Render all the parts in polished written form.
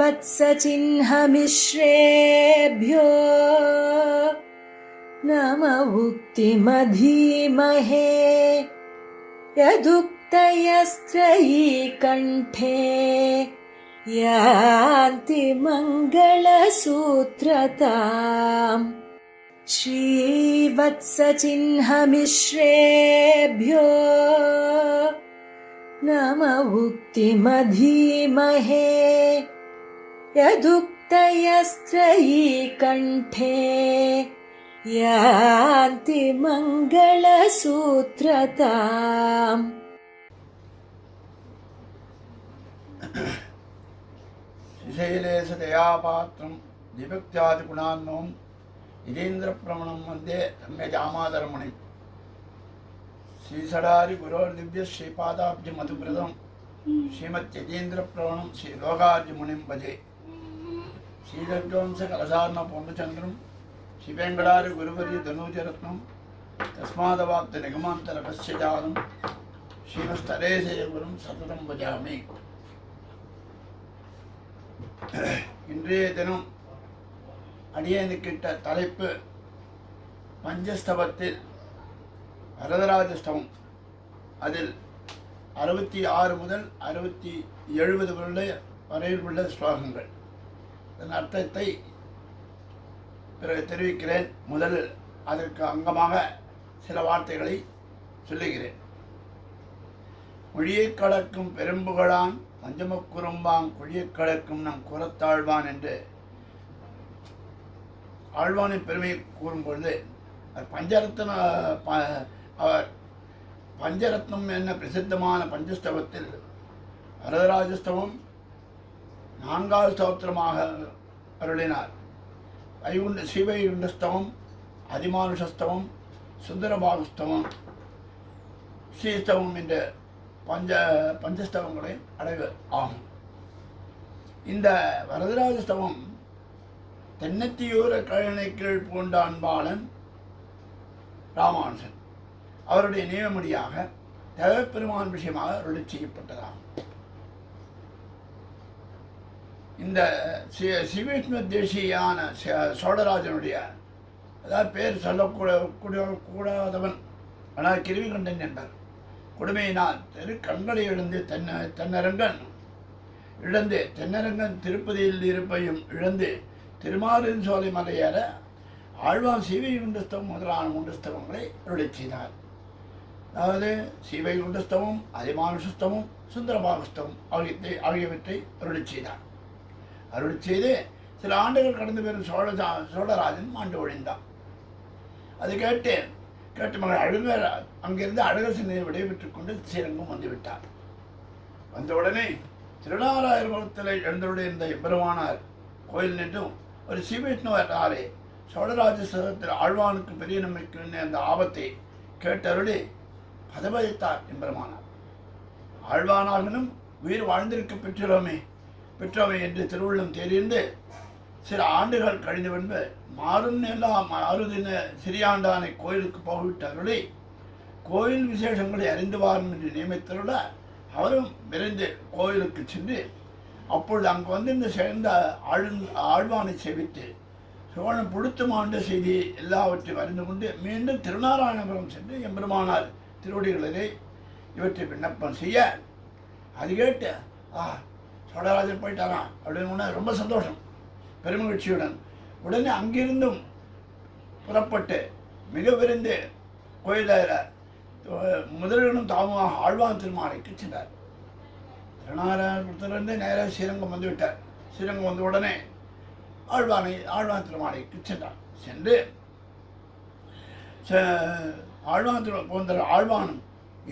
श्रीवत्सचिह्नमिश्रेभ्यो नम उक्तिमधीमहे यदुक्तयस्त्रयी कण्ठे यान्ति मङ्गलसूत्रताम् श्रीवत्सचिह्नमिश्रेभ्यो नम उक्तिमधीमहे यदुक्तयस्त्रयी कण्ठे यान्ति मङ्गलसूत्रताम् श्रीशैलेशदयापात्रं दिव्यक्त्यादिगुणान्नं यतीन्द्रप्रवणं वन्दे रम्यजामादरमणिं श्रीसडारि गुरोर्दिव्य श्रीपादाब्जमधुव्रतं श्रीमद्यतीन्द्रप्रवणं श्रीलोकार्जुमुनिं भजे श्रीरघुवंशकलसार्णपूर्णचन्द्रं श्रीवेङ्कटारि गुरुवर्य धनूजरत्नं तस्मादवाप्तनिगमान्तरकस्य जालं श्रीमस्तरेशयगुरुं सततं भजामि। இன்றைய தினம் அடியேனுக்கிட்ட தலைப்பு பஞ்சஸ்தவத்தில் வரதராஜஸ்தவம். அதில் 66 முதல் 70 வரையில் உள்ள ஸ்லோகங்கள். இதன் அர்த்தத்தை பிறகு தெரிவிக்கிறேன். முதலில் அதற்கு அங்கமாக சில வார்த்தைகளை சொல்லுகிறேன். மொழியை கடக்கும் பெரும்புகழான் பஞ்சமக்குறும்பாங் குழியக் கடக்கும் நம் குரத்தாழ்வான் என்று ஆழ்வானின் பெருமையை கூறும் பொழுது அவர் பஞ்சரத்னம் என்ன பிரசித்தமான பஞ்சஸ்தவத்தில் வரதராஜஸ்தவம் 4வது ஸ்தோத்திரமாக அருளினார். ஸ்ரீவைகுண்டஸ்தவம், அதிமானுஷஸ்தவம், சுந்தரபாகுஸ்தவம், ஸ்ரீஸ்தவம் என்ற பஞ்சஸ்தவங்களின் அடைவு ஆகும். இந்த வரதராஜஸ்தவம் தென்னத்தியூர கழனை கீழ் பூண்ட அன்பாளன் ராமானுஜன் அவருடைய நியமடியாக தேவப்பெருமான் விஷயமாக அருளி செய்யப்பட்டதாகும். இந்த ஸ்ரீவைஷ்ணவ தேசியான சோழராஜனுடைய அதாவது பேர் சொல்லக்கூடாதவன் ஆனால் கிருவிகண்டன் என்பர் கொடுமையினால் கண்களை இழந்து தென்னரங்கன் திருப்பதியில் இருப்பையும் இழந்து திருமாலின் சோலை மலையேற ஆழ்வான் சீவைகுண்டஸ்தவம் முதலான 3 ஸ்தவங்களை அருளி செய்தார். அதாவது சீவைகுண்டஸ்தவம், அதிமானுஷஸ்தவம், சுந்தரபாகுஸ்தவம் ஆகியவற்றை அருளி செய்தார். அருளி செய்து சில ஆண்டுகள் கடந்து பெறும் சோழராஜன் மாண்டு ஒழிந்தான். அது கேட்டு மகள் அழுகர் அங்கிருந்து அழகர் சின்னையை விடைபெற்றுக் கொண்டு ஸ்ரீரங்கம் வந்துவிட்டார். வந்தவுடனே திருநாராயணபுரத்தில் எழுந்தருடைய இந்த எம்பெருமானார் கோயில் நின்றும் ஒரு ஸ்ரீவைஷ்ணவராலே சோழராஜஸ்தவத்தில் ஆழ்வானுக்கு பெரிய நம்பிக்கை அந்த ஆபத்தை கேட்டருளி பதபதித்தார் எம்பெருமானார். ஆழ்வானாகனும் உயிர் வாழ்ந்திருக்க பெற்றோமே என்று திருவுள்ளம் தெரிந்து சில ஆண்டுகள் கழிந்து வந்து மாறுதின சிறியாண்டானை கோயிலுக்கு போய்விட்டார்களே கோயில் விசேஷங்களை அறிந்து வாரும் என்று நியமித்தருள அவரும் விரைந்து கோயிலுக்கு சென்று அப்பொழுது அங்கு வந்து சேர்ந்த ஆழ்வானை சேவித்து சோழன் புழுத்தும் ஆண்ட செய்தி எல்லாவற்றையும் அறிந்து கொண்டு மீண்டும் திருநாராயணபுரம் சென்று எம்பெருமானார் திருவடிகளிலே இவற்றை விண்ணப்பம் செய்ய அது கேட்டு சோழராஜன் போயிட்டாராம் அப்படின்னு ரொம்ப சந்தோஷம் பெருமகிழ்ச்சியுடன் உடனே அங்கிருந்தும் புறப்பட்டு மிக விரைந்து கோயிலில் முதலிடம் தாமமாக ஆழ்வான் திருமாலைக்கு சென்றார். திருநாராயணபுரத்திலிருந்து நேராக ஸ்ரீரங்கம் வந்துவிட்டார். ஸ்ரீரங்கம் வந்த உடனே ஆழ்வான் திருமாலைக்கு சென்றார். சென்று ஆழ்வானும்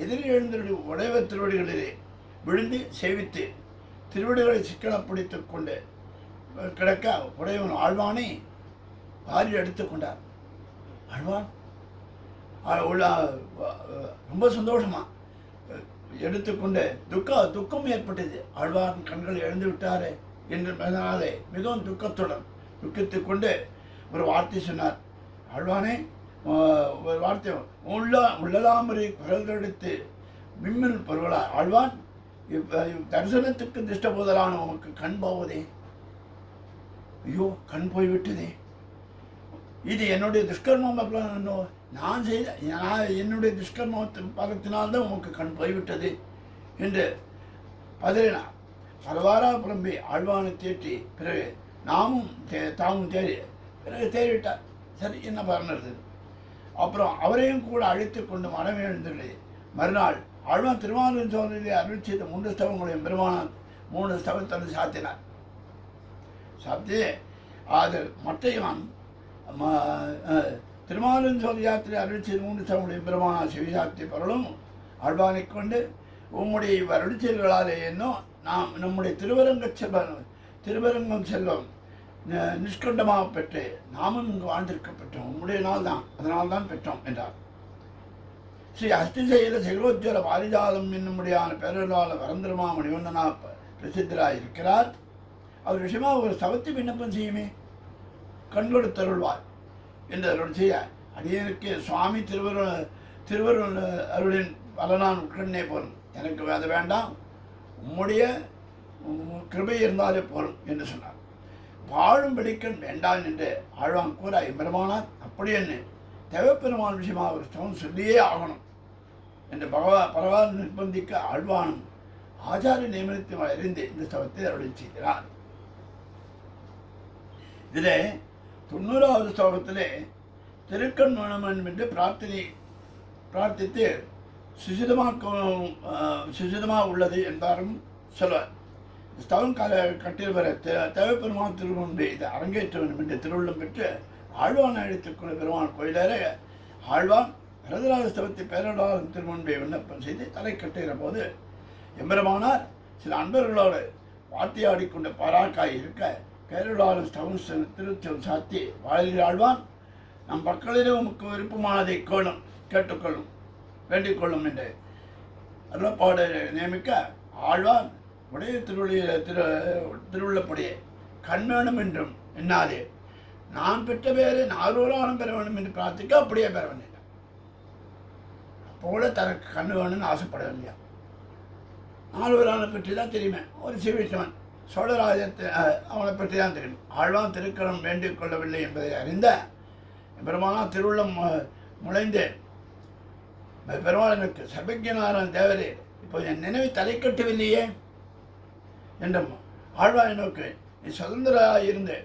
எதிரி எழுந்தருடைய உடையவர் திருவடிகளிலே விழுந்து சேவித்து திருவடிகளை சிக்கனம் பிடித்து கொண்டு கிடக்க உடையவன் ஆழ்வானை வாரி எடுத்துக்கொண்டார். ஆழ்வான் ரொம்ப சந்தோஷமா எடுத்துக்கொண்டு துக்கம் ஏற்பட்டது. ஆழ்வான் கண்கள் இழந்து விட்டாரே என்று அதனாலே மிகவும் துக்கத்து கொண்டு ஒரு வார்த்தை சொன்னார். ஆழ்வானே ஒரு வார்த்தை உள்ளலாமரை குரல் எடுத்து விம்மல் பொருளார் ஆழ்வான் தரிசனத்துக்கு திஷ்டபோதலான உமக்கு கண் போவதே ஐயோ கண் போய்விட்டதே, இது என்னுடைய துஷ்கர்மம், என்னுடைய துஷ்கர்மத்தின் பலத்தினால்தான் உமக்கு கண் போய்விட்டது என்று பதறினார். பலவாறாக புலம்பி ஆழ்வானை தேற்றி பிறகு தாமும் தேறி பிறகு தேறிவிட்டார். சரி, என்ன பண்ணுறது? அப்புறம் அவரையும் கூட அழைத்து கொண்டு மனம் எழுந்துள்ளது. மறுநாள் ஆழ்வான் திருமாலின் சோதனையிலே அருள் செய்த 3 ஸ்தவங்களையும் பெருமானார் 3 ஸ்தவத்தோடு சாத்தினார். சாத்தி அது மற்றையான் திருமாலின் சோதி யாத்திரை அருள் செய்த 3 ஸ்தவங்களையும் பெருமானார் சிவசாத்தி பரலும் ஆழ்வானை கொண்டு உம்முடைய அருள் செயல்களாலே என்னும் நாம் நம்முடைய திருவரங்கம் செல்வம் நிஷ்கண்டமாக பெற்று நாமும் இங்கு வாழ்ந்திருக்க பெற்றோம், உம்முடைய நாள் தான், அதனால்தான் பெற்றோம் என்றார். ஸ்ரீ அஸ்திசையில செகலோஜ்வர பாரிஜாலம் என்னும்படியான பேரலால் வரந்திரமா மணிவண்ணனா பிரசித்தராக இருக்கிறார். அவர் விஷயமா ஒரு ஸ்தவத்தை விண்ணப்பம் செய்யுமே, கண்கொடுத்தருள்வார் என்று அருள் செய்ய அடியனுக்கு சுவாமி திருவருள் அருளின் பலனான் உட்கண்ணே போரும், எனக்கு அது வேண்டாம், உம்முடைய கிருபை இருந்தாலே போரும் என்று சொன்னார். வாழும் வெடிக்கன் வேண்டான் என்று ஆழ்வான் கூற எம்பெருமானார் அப்படி என்ன தேவப்பெருமான் விஷயமாக ஒரு ஸ்தவம் சொல்லியே ஆகணும் என்று பரவால் நிர்பந்திக்க ஆழ்வானும் ஆச்சாரிய நியமனத்தை அறிந்து இந்த ஸ்தவத்தை அருளி செய்கிறார். இதிலே 90வது ஸ்லோகத்திலே திருக்கண் வேணும் என்று பிரார்த்தித்து சுசிதமாக உள்ளது என்பாரும் சொல்வார். ஸ்தவம் கட்டில் வர தேவப்பெருமான் திருமுன்பே இதை அரங்கேற்ற வேண்டும் என்று திருவுள்ளம் பெற்று ஆழ்வான் அழைத்துக்கொண்ட பெருமான் கோயிலேற ஆழ்வான் வரதராஜ ஸ்தவத்தை பேரலாளன் திருமுன்பே விண்ணப்பம் செய்து தலை கட்டுகிற போது எம்பெருமானார் சில அன்பர்களோடு வாத்தியாடிக்கொண்ட பாராக்காய் இருக்க பேரலாளன் ஸ்தவம் திருச்சம் சாத்தி வாழ்கிற ஆழ்வான் நம் மக்களிலே உமக்கு விருப்பமானதை கேட்டுக்கொள்ளும் வேண்டிக் கொள்ளும் என்று அருளப்பாடு நியமிக்க ஆழ்வான் உடைய திருவுள்ளப்படியே கண் வேணும் என்றும் என்னாதே நான் பெற்ற பேரை நாரூரானும் பெற வேண்டும் என்று பிரார்த்திக்க அப்படியே பெற வேண்டிய அப்போ கூட தனக்கு கண் வேணும்னு ஆசைப்படவில்லையா. நாரூரானை பற்றி தான் தெரியுமே, ஒரு சிவீஷ்ணவன் சோழராஜத்தை அவனை பற்றி தான் தெரியும். ஆழ்வான் திருக்கரம் வேண்டிக் கொள்ளவில்லை என்பதை அறிந்த பெருமானா திருவுள்ளம் முளைந்து பெருமாளனுக்கு சர்வஜனாராயண தேவரே இப்போ என் நினைவை தலை கட்டவில்லையே என்றும் ஆழ்வாரை நோக்கு நீ சுதந்திராக இருந்து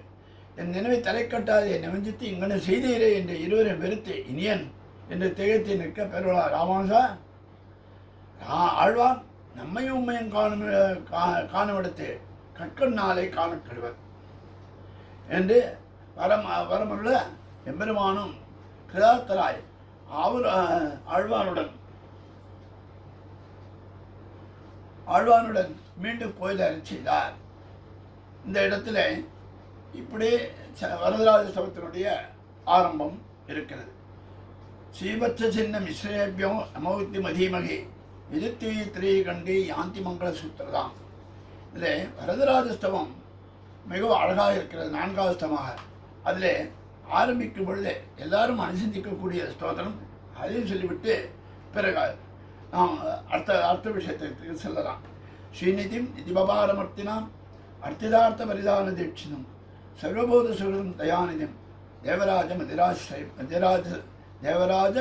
என் நினைவை தலை கட்டாது என்னை வஞ்சித்து இங்கன செய்தீரே என்று இருவரை வெறுத்து இனியன் என்று திகைத்து நிற்க பெருவா ராமானுசா ஆழ்வான் நம்மையும் உண்மையும் காணுமிடத்து கற்கண்ணாலை காணக்கெடுவர் என்று வரமுள்ள எம்பெருமானும் கிருதார்த்தராய் அவர் ஆழ்வானுடன் மீண்டும் கோயிலை அருள் செய்தார். இந்த இடத்துல இப்படி வரதராஜ ஸ்தவத்தினுடைய ஆரம்பம் இருக்கிறது. ஸ்ரீவத்ச சின்ன மிஸ்ரேபியம் நமோத்தி மதீமகி விதித்தி திரீகண்டி யாந்தி மங்கள சூத்திரதான். இதில் வரதராஜ ஸ்தவம் மிகவும் அழகாக இருக்கிறது. 4வது ஸ்தவமாக அதில் ஆரம்பிக்கும் பொழுது எல்லாரும் அனுசந்திக்கக்கூடிய ஸ்தோத்திரம், அதையும் சொல்லிவிட்டு பிறகு நாம் அடுத்த விஷயத்திற்கு செல்லலாம். ஸ்ரீநிதிம் நிதிபபாரமர்த்தினாம் அர்த்திதார்த்த பரிதான தீட்சிதம் சர்வபோத சுரம் தயாநிதிம் தேவராஜ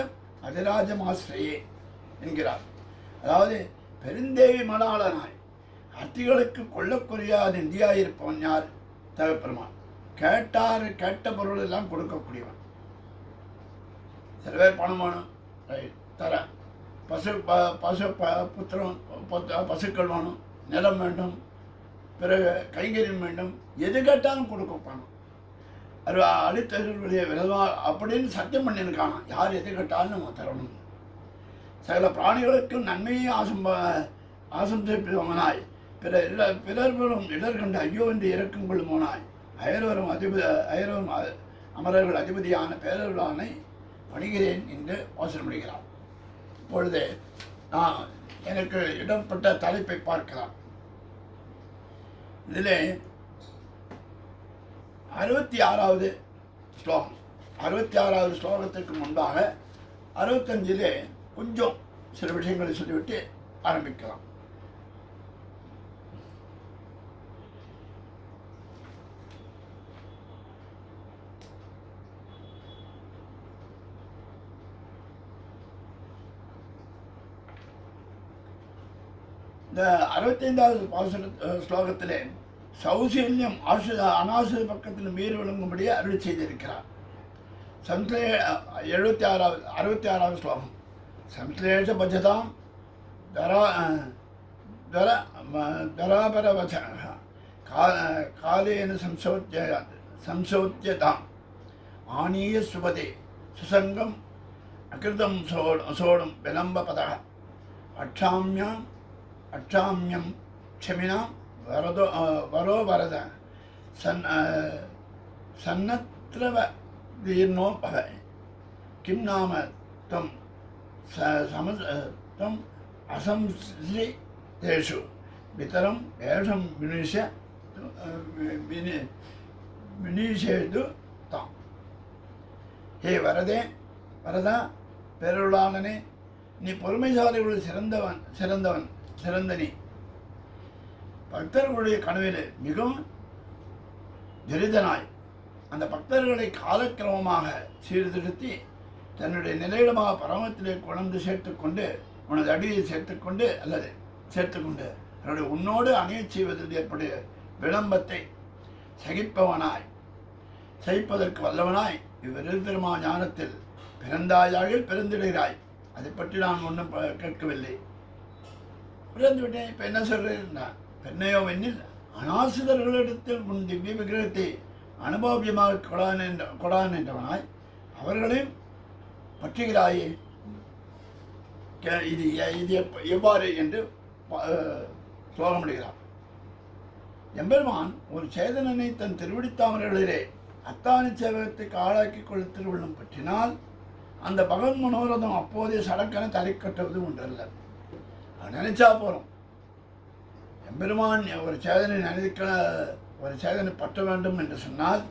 அதிராஜமாசிரியே என்கிறார். அதாவது பெருந்தேவி மணாளனாய் அர்த்திகளுக்கு கொள்ளக்குறையாது இந்தியாயிருப்பவன் யார்? தேவப்பெருமான். கேட்ட பொருள் எல்லாம் கொடுக்கக்கூடியவன். சில பேர் பணம் வேணும், தர பசுக்கள் வேணும், நிலம் வேண்டும், பிறகு கைங்கரியம் வேண்டும், எது கேட்டாலும் கொடுக்க பணம். அது அடித்தவர்களுடைய விரதமாக அப்படின்னு சத்தியம் பண்ணியிருக்காங்க. யார் எது கேட்டாலும் நம்ம தரணும். சகல பிராணிகளுக்கும் நன்மையை ஆசம்பிப்பவனாய் பிறர்களும் இடர் கண்டு ஐயோ என்று இறக்கும் கொள்ளுமோனாய் அயர்வரும் அமரர்கள் அதிபதியான பேரர்களானை பணிகிறேன் என்று வாசனப்படுகிறார். இப்பொழுது நான் எனக்கு இடப்பட்ட தலைப்பை பார்க்கலாம். இதில் 66வது ஸ்லோகம். 66வது ஸ்லோகத்துக்கு முன்பாக 65லே கொஞ்சம் சில விஷயங்களை சொல்லிவிட்டு ஆரம்பிக்கலாம். இந்த 65வது ஸ்லோகத்திலே சௌசல்யம் அனாசுர பக்கத்தில் மீறி விளங்கும்படியே அருள் செய்திருக்கிறார். 66வது ஸ்லோகம் சம்ஸ்லேஷ பஜதாம் தராபரவச்ச காலேன சம்சோத்தியதாம் ஆனீய சுபதே சுசங்கம் அகிருதம் சோடும் விளம்பபத அட்சாமியம் க்ஷமினாம் வரோ வரத சன்னத்ரவ தீர்ணோ பவ கிம் நாம தம் தம் அசம்ஸ்ரீ தேஷு விதரம் வேஷம் வினிஷேது தாம். ஹே வரதா பேரருளாளனே, நீ பொறுமைசாலிகளில் சிறந்த நீ. பக்தர்களுடைய கனவிலே மிகவும் துரிதனாய் அந்த பக்தர்களை காலக்கிரமமாக சீர்திருத்தி தன்னுடைய நிலையிடமாக பரமத்திலே கொண்டு சேர்த்துக்கொண்டு உனது அடியை சேர்த்துக்கொண்டு அவருடைய உன்னோடு அணையச் செய்வதில் ஏற்படைய விளம்பத்தை சகிப்பதற்கு வல்லவனாய் இவ்விருத்திரமா ஞானத்தில் பிறந்தாயாக பிறந்திடுகிறாய். அதை பற்றி நான் ஒன்றும் கேட்கவில்லை. பிறந்து விட்டேன். இப்போ என்ன சொல்றேன்? பெண்ணையோ வெண்ணில் அனாசிதர்களிடத்தில் உன் திவ்ய விக்கிரகத்தை அனுபவியமாக கொடான் என்றவனாய் அவர்களையும் பற்றுகிறாயே. இது எவ்வாறு என்று ஸ்லோகமிடுகிறார். எம்பெருமான் ஒரு சேதனனை தன் திருவடித்தாமர்களிலே அத்தானி சேவகத்துக்கு ஆளாக்கி கொள்ள திருவள்ளம் பற்றினால் அந்த பகவன் மனோரதம் அப்போதே சடக்கென தலை கட்டுவது ஒன்றல்ல. அவன் நினைச்சா போகிறோம். எம்பெருமான் ஒரு சேதனை பற்ற வேண்டும் என்று சொன்னால்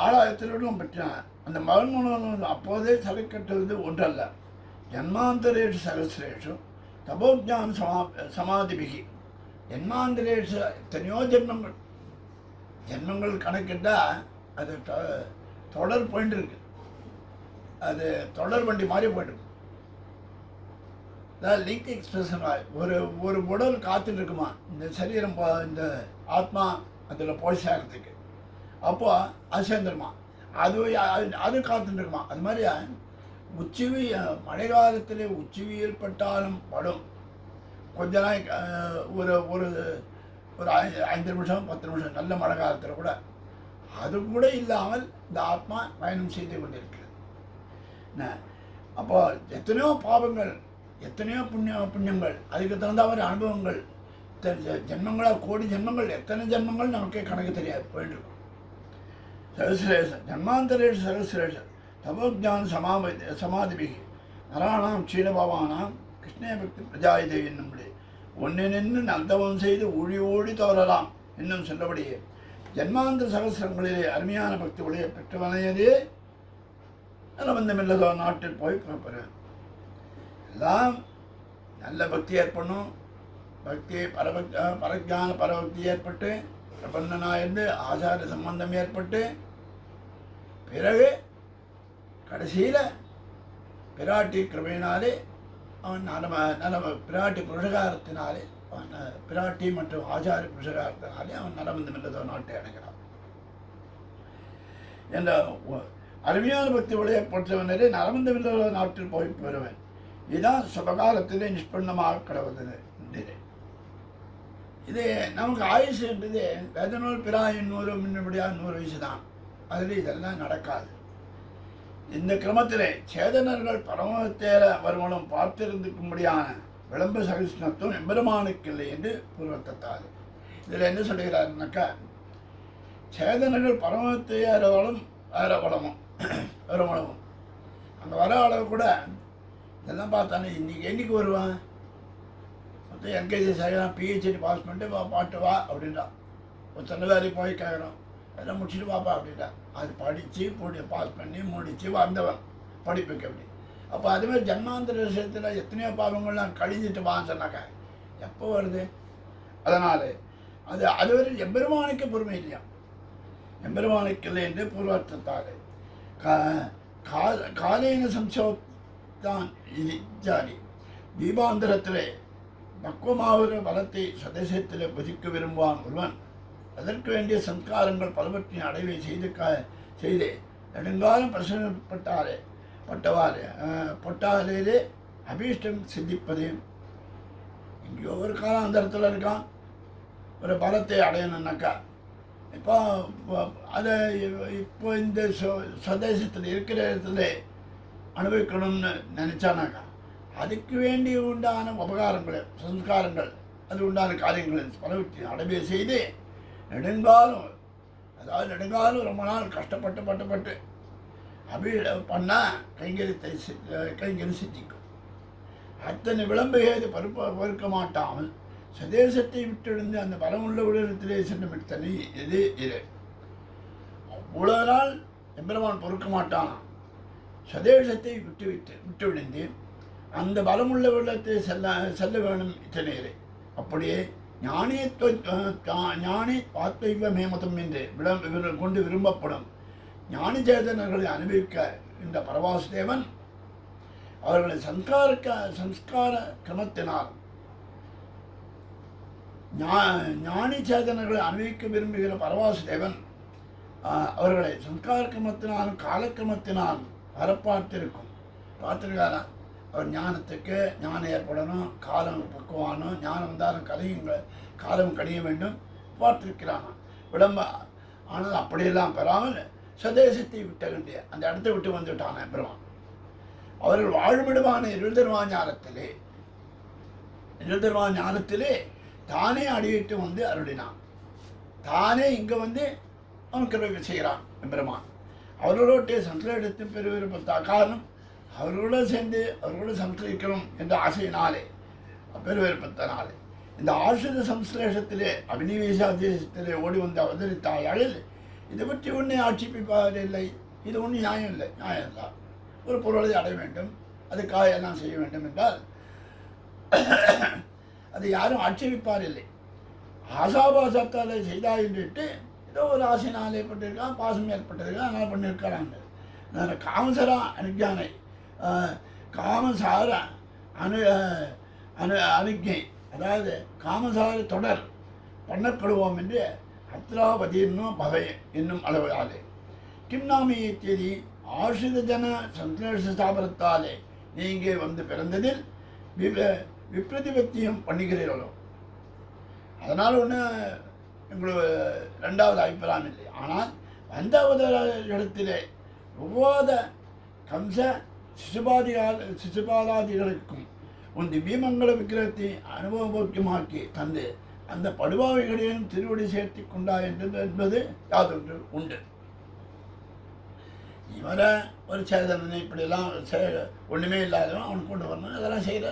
ஆளாய திருவள்ளம் பற்றினான். அந்த மகன் மனோரதம் அப்போதே தலை கட்டுவது ஒன்றல்ல. ஜன்மாந்தரேஷு சகசிரேஷு தபோஜான சமாதிபிகி. ஜன்மாந்தரேஷு எத்தனையோ ஜென்மங்கள் கணக்கிட்டால் அது தொடர் போயிட்டு இருக்கு. அது தொடர் வண்டி மாதிரி போயிட்டு. அதாவது லிங்க் எக்ஸ்பிரஷன் ஒரு உடல் காத்துட்டு இருக்குமா இந்த சரீரம் இந்த ஆத்மா அதில் போய் சேர்றதுக்கு. அப்போ அது சேர்ந்துருமா, அது காத்துட்டு இருக்குமா. அது மாதிரி மழை காலத்தில் உச்சிவியல் பட்டாலும் படும். கொஞ்ச நாள் ஒரு 5 நிமிஷம் 10 நிமிஷம் நல்ல மழை காலத்தில் கூட அது கூட இல்லாமல் இந்த ஆத்மா பயணம் செய்து கொண்டிருக்கிறது. அப்போ எத்தனையோ பாவங்கள், எத்தனையோ புண்ணியங்கள், அதுக்கு தகுந்த மாதிரி அனுபவங்கள், ஜென்மங்களாக கோடி ஜென்மங்கள், எத்தனை ஜென்மங்கள் நமக்கே கணக்கு தெரியாது போயிட்டு இருக்கும். சகசிரேஷன் ஜன்மாந்தரேஷ சகசிரேஷன் தபோஜான சமாதிபிகி நராணாம் க்ஷீணபாவானாம் கிருஷ்ணே பக்தி பிரஜாயுதே என்னும்படி ஒன்று நின்று நந்தவம் செய்து ஊழி தோறலாம் என்னும் சொல்லபடியே ஜன்மாந்திர சகசிரங்களிலே அருமையான பக்தி உடைய பெற்றவனையதே நலவந்தமில்லதோ நாட்டில் போய் புறப்படுறேன். எல்லாம் நல்ல பக்தி ஏற்படணும். பக்தி பரஜான பரபக்தி ஏற்பட்டு பிரபந்தனாயிருந்து ஆச்சார சம்பந்தம் ஏற்பட்டு பிறகு கடைசியில் பிராட்டி கிருபையினாலே அவன் பிராட்டி புருஷகாரத்தினாலே பிராட்டி மற்றும் ஆச்சாரிய புருஷகாரத்தினாலே அவன் நலவந்தமில்லதோ நாட்டை அடைகிறான் என்ற அருமையான பக்தி உடைய பொறுத்தவனரே நலவந்தமில்லதோ நாட்டில் போய் பெறுவேன். இதுதான் சுபகாலத்திலே நிஷ்பண்ணமாக கிடவுது. இது நமக்கு ஆயுசு என்றது வேதனூல் பிராயின் 100 முன்னபடியாக 100 வயசு தான். அதில் இதெல்லாம் நடக்காது. இந்த கிரமத்திலே சேதனர்கள் பரமத்தேர வருமானம் பார்த்திருந்துக்கும்படியான விளம்ப சகிஷ்ணத்துவம் எம்பெருமானுக்கு இல்லை என்று பூர்வத்தால். இதில் என்ன சொல்கிறாருனாக்கா, சேதனர்கள் பரமத்தேரவளும் வேறவளமும் அங்கே வர அளவு கூட இதெல்லாம் பார்த்தானே என்னைக்கு வருவான். மொத்தம் எல்கேஜி செய்யலாம், பிஹெச்டி பாஸ் பண்ணிட்டு பாட்டு வா அப்படின்றான். ஒரு தன்னவேரி போய் கேட்குறோம், அதெல்லாம் முடிச்சுட்டு வாப்பா அப்படின்ட்டா. அது படித்து பாஸ் பண்ணி முடித்து வந்தவன் படிப்புக்கு அப்படி. அப்போ அதுமாதிரி ஜன்மாந்திர விஷயத்தில் எத்தனையோ பாவங்கள்லாம் கழிஞ்சிட்டு வான்னு சொன்னாக்கா எப்போ வருது? அதனால் அதுவரை எம்பெருமானுக்கு பொறுமை இல்லையா, எம்பெருமானுக்கு இல்லை என்று பூர்வார்த்தத்தால் காலேன சம்சோத்தான் இது ஜாதி. தீபாந்திரத்திலே பக்குவமாகிற பலத்தை சதேசத்தில் புதிக்க விரும்புவான் ஒருவன் அதற்கு வேண்டிய சம்ஸ்காரங்கள் பலவற்றையும் அடைவை செய்து நெடுங்காலம் பட்டாலே அபீஷ்டம் சித்திப்பது. இங்கேயோ ஒரு காலம் அந்த இடத்துல இருக்கான், ஒரு பலத்தை அடையணுன்னாக்கா இப்போ அதை இப்போ இந்த சதேசத்தில் இருக்கிற இடத்துல அனுபவிக்கணும்னு நினச்சானாக்கா அதுக்கு வேண்டி உண்டான உபகாரங்கள் சம்ஸ்காரங்கள் அது உண்டான காரியங்கள் பலவற்றையும் அடைவை செய்து நெடுங்காலம், அதாவது நெடுங்காலம் ரொம்ப நாள் கஷ்டப்பட்டு பண்ணால் கைங்கரி சித்திக்கும். அத்தனை விளம்புகிறது பொறுக்க மாட்டாமல் சதேசத்தை விட்டெழுந்து அந்த பலமுள்ள உலகத்திலே சென்று விட்டனை இது அவ்வளோ நாள் எம்பெருமான் பொறுக்க மாட்டானாம். சதேசத்தை விட்டு அந்த பலமுள்ள உள்ளத்தை செல்ல வேணும் இத்தனையிலே. அப்படியே ஞானி பாத்வைவ மேமதம் என்று கொண்டு விரும்பப்படும் ஞானி சேதனர்களை அனுபவிக்க இந்த பரவாசுதேவன் அவர்களை சம்ஸ்கார கிரமத்தினால் ஞானி சேதனர்களை அனுபவிக்க விரும்புகிற பரவாசுதேவன் அவர்களை சம்ஸ்கார கிரமத்தினாலும் காலக்கிரமத்தினாலும் பார்த்திருக்காரா. அவர் ஞானத்துக்கு ஞானம் ஏற்படணும், காலம் பக்குவானும், ஞானம் வந்தாலும் காலம் கடிய வேண்டும் பார்த்திருக்கிறானா. விளம்ப ஆனால் அப்படியெல்லாம் பெறாமல் சதேசத்தை விட்ட வேண்டிய அந்த இடத்தை விட்டு வந்துவிட்டான பெருமான். அவர்கள் வாழுமிடமான இருள்தர்மா ஞானத்திலே தானே அடியிட்டு வந்து அருளினான். தானே இங்கே வந்து அவன் கிருபை செய்கிறான் பெருமான். அவர்களோட்டே சம்ஸ்லேஷத்தின் பெருவிருப்பத்தா காரணம் அவர்களோடு சேர்ந்து அவர்களோடு சம்ஸ்கரிக்கணும் என்ற ஆசையினாலே பெருவிருப்பத்தினாலே இந்த ஆசிரித சம்ஸ்லேஷத்திலே அபினிவேசாதேசத்திலே ஓடி வந்து அவதரித்தாயாளில் இதை பற்றி ஒன்றை ஆட்சேபிப்பதில்லை. இது ஒன்றும் நியாயம் இல்லை. ஒரு பொருளை அடைய வேண்டும், அதுக்காக எல்லாம் செய்ய வேண்டும் என்றால் அதை யாரும் ஆட்சேபிப்பார் இல்லை. ஆசாபாசத்தால் செய்தா என்றுட்டு ஏதோ ஒரு ஆசையினால் ஏற்பட்டிருக்கான், பாசம் ஏற்பட்டிருக்கான், அதனால் பண்ணியிருக்கிறாங்க. காமசரா அனுஜானை காமசார அனுஜை, அதாவது காமசார தொடர் பண்ணப்படுவோம் என்று அத்ராபதி என்னும் அளவாலே கிம்நாமியை தேதி ஆசிரித ஜன சந்தேஷ ஸ்தாபனத்தாலே நீங்கள் வந்து பிறந்ததில் விப்ரதிபத்தியம் பண்ணுகிறீர்களோ, அதனால் ஒன்று எங்களுக்கு ரெண்டாவது அபிப்பிராயம் இல்லை. ஆனால் வந்தாவது இடத்திலே ஒவ்வாத கம்ச சிசுபாதாதிகளுக்கும் உன் திவ்யமங்கள விக்கிரகத்தை அனுபவபோக்கியமாக்கி தந்து அந்த படுபாவைகளையும் திருவடி சேர்த்தி கொண்டா என்பது யாதொன்று உண்டு. இவரை ஒரு சேதனை இப்படியெல்லாம் ஒன்றுமே இல்லாதவன் அவனுக்கு கொண்டு வரணும், அதெல்லாம் செய்கிற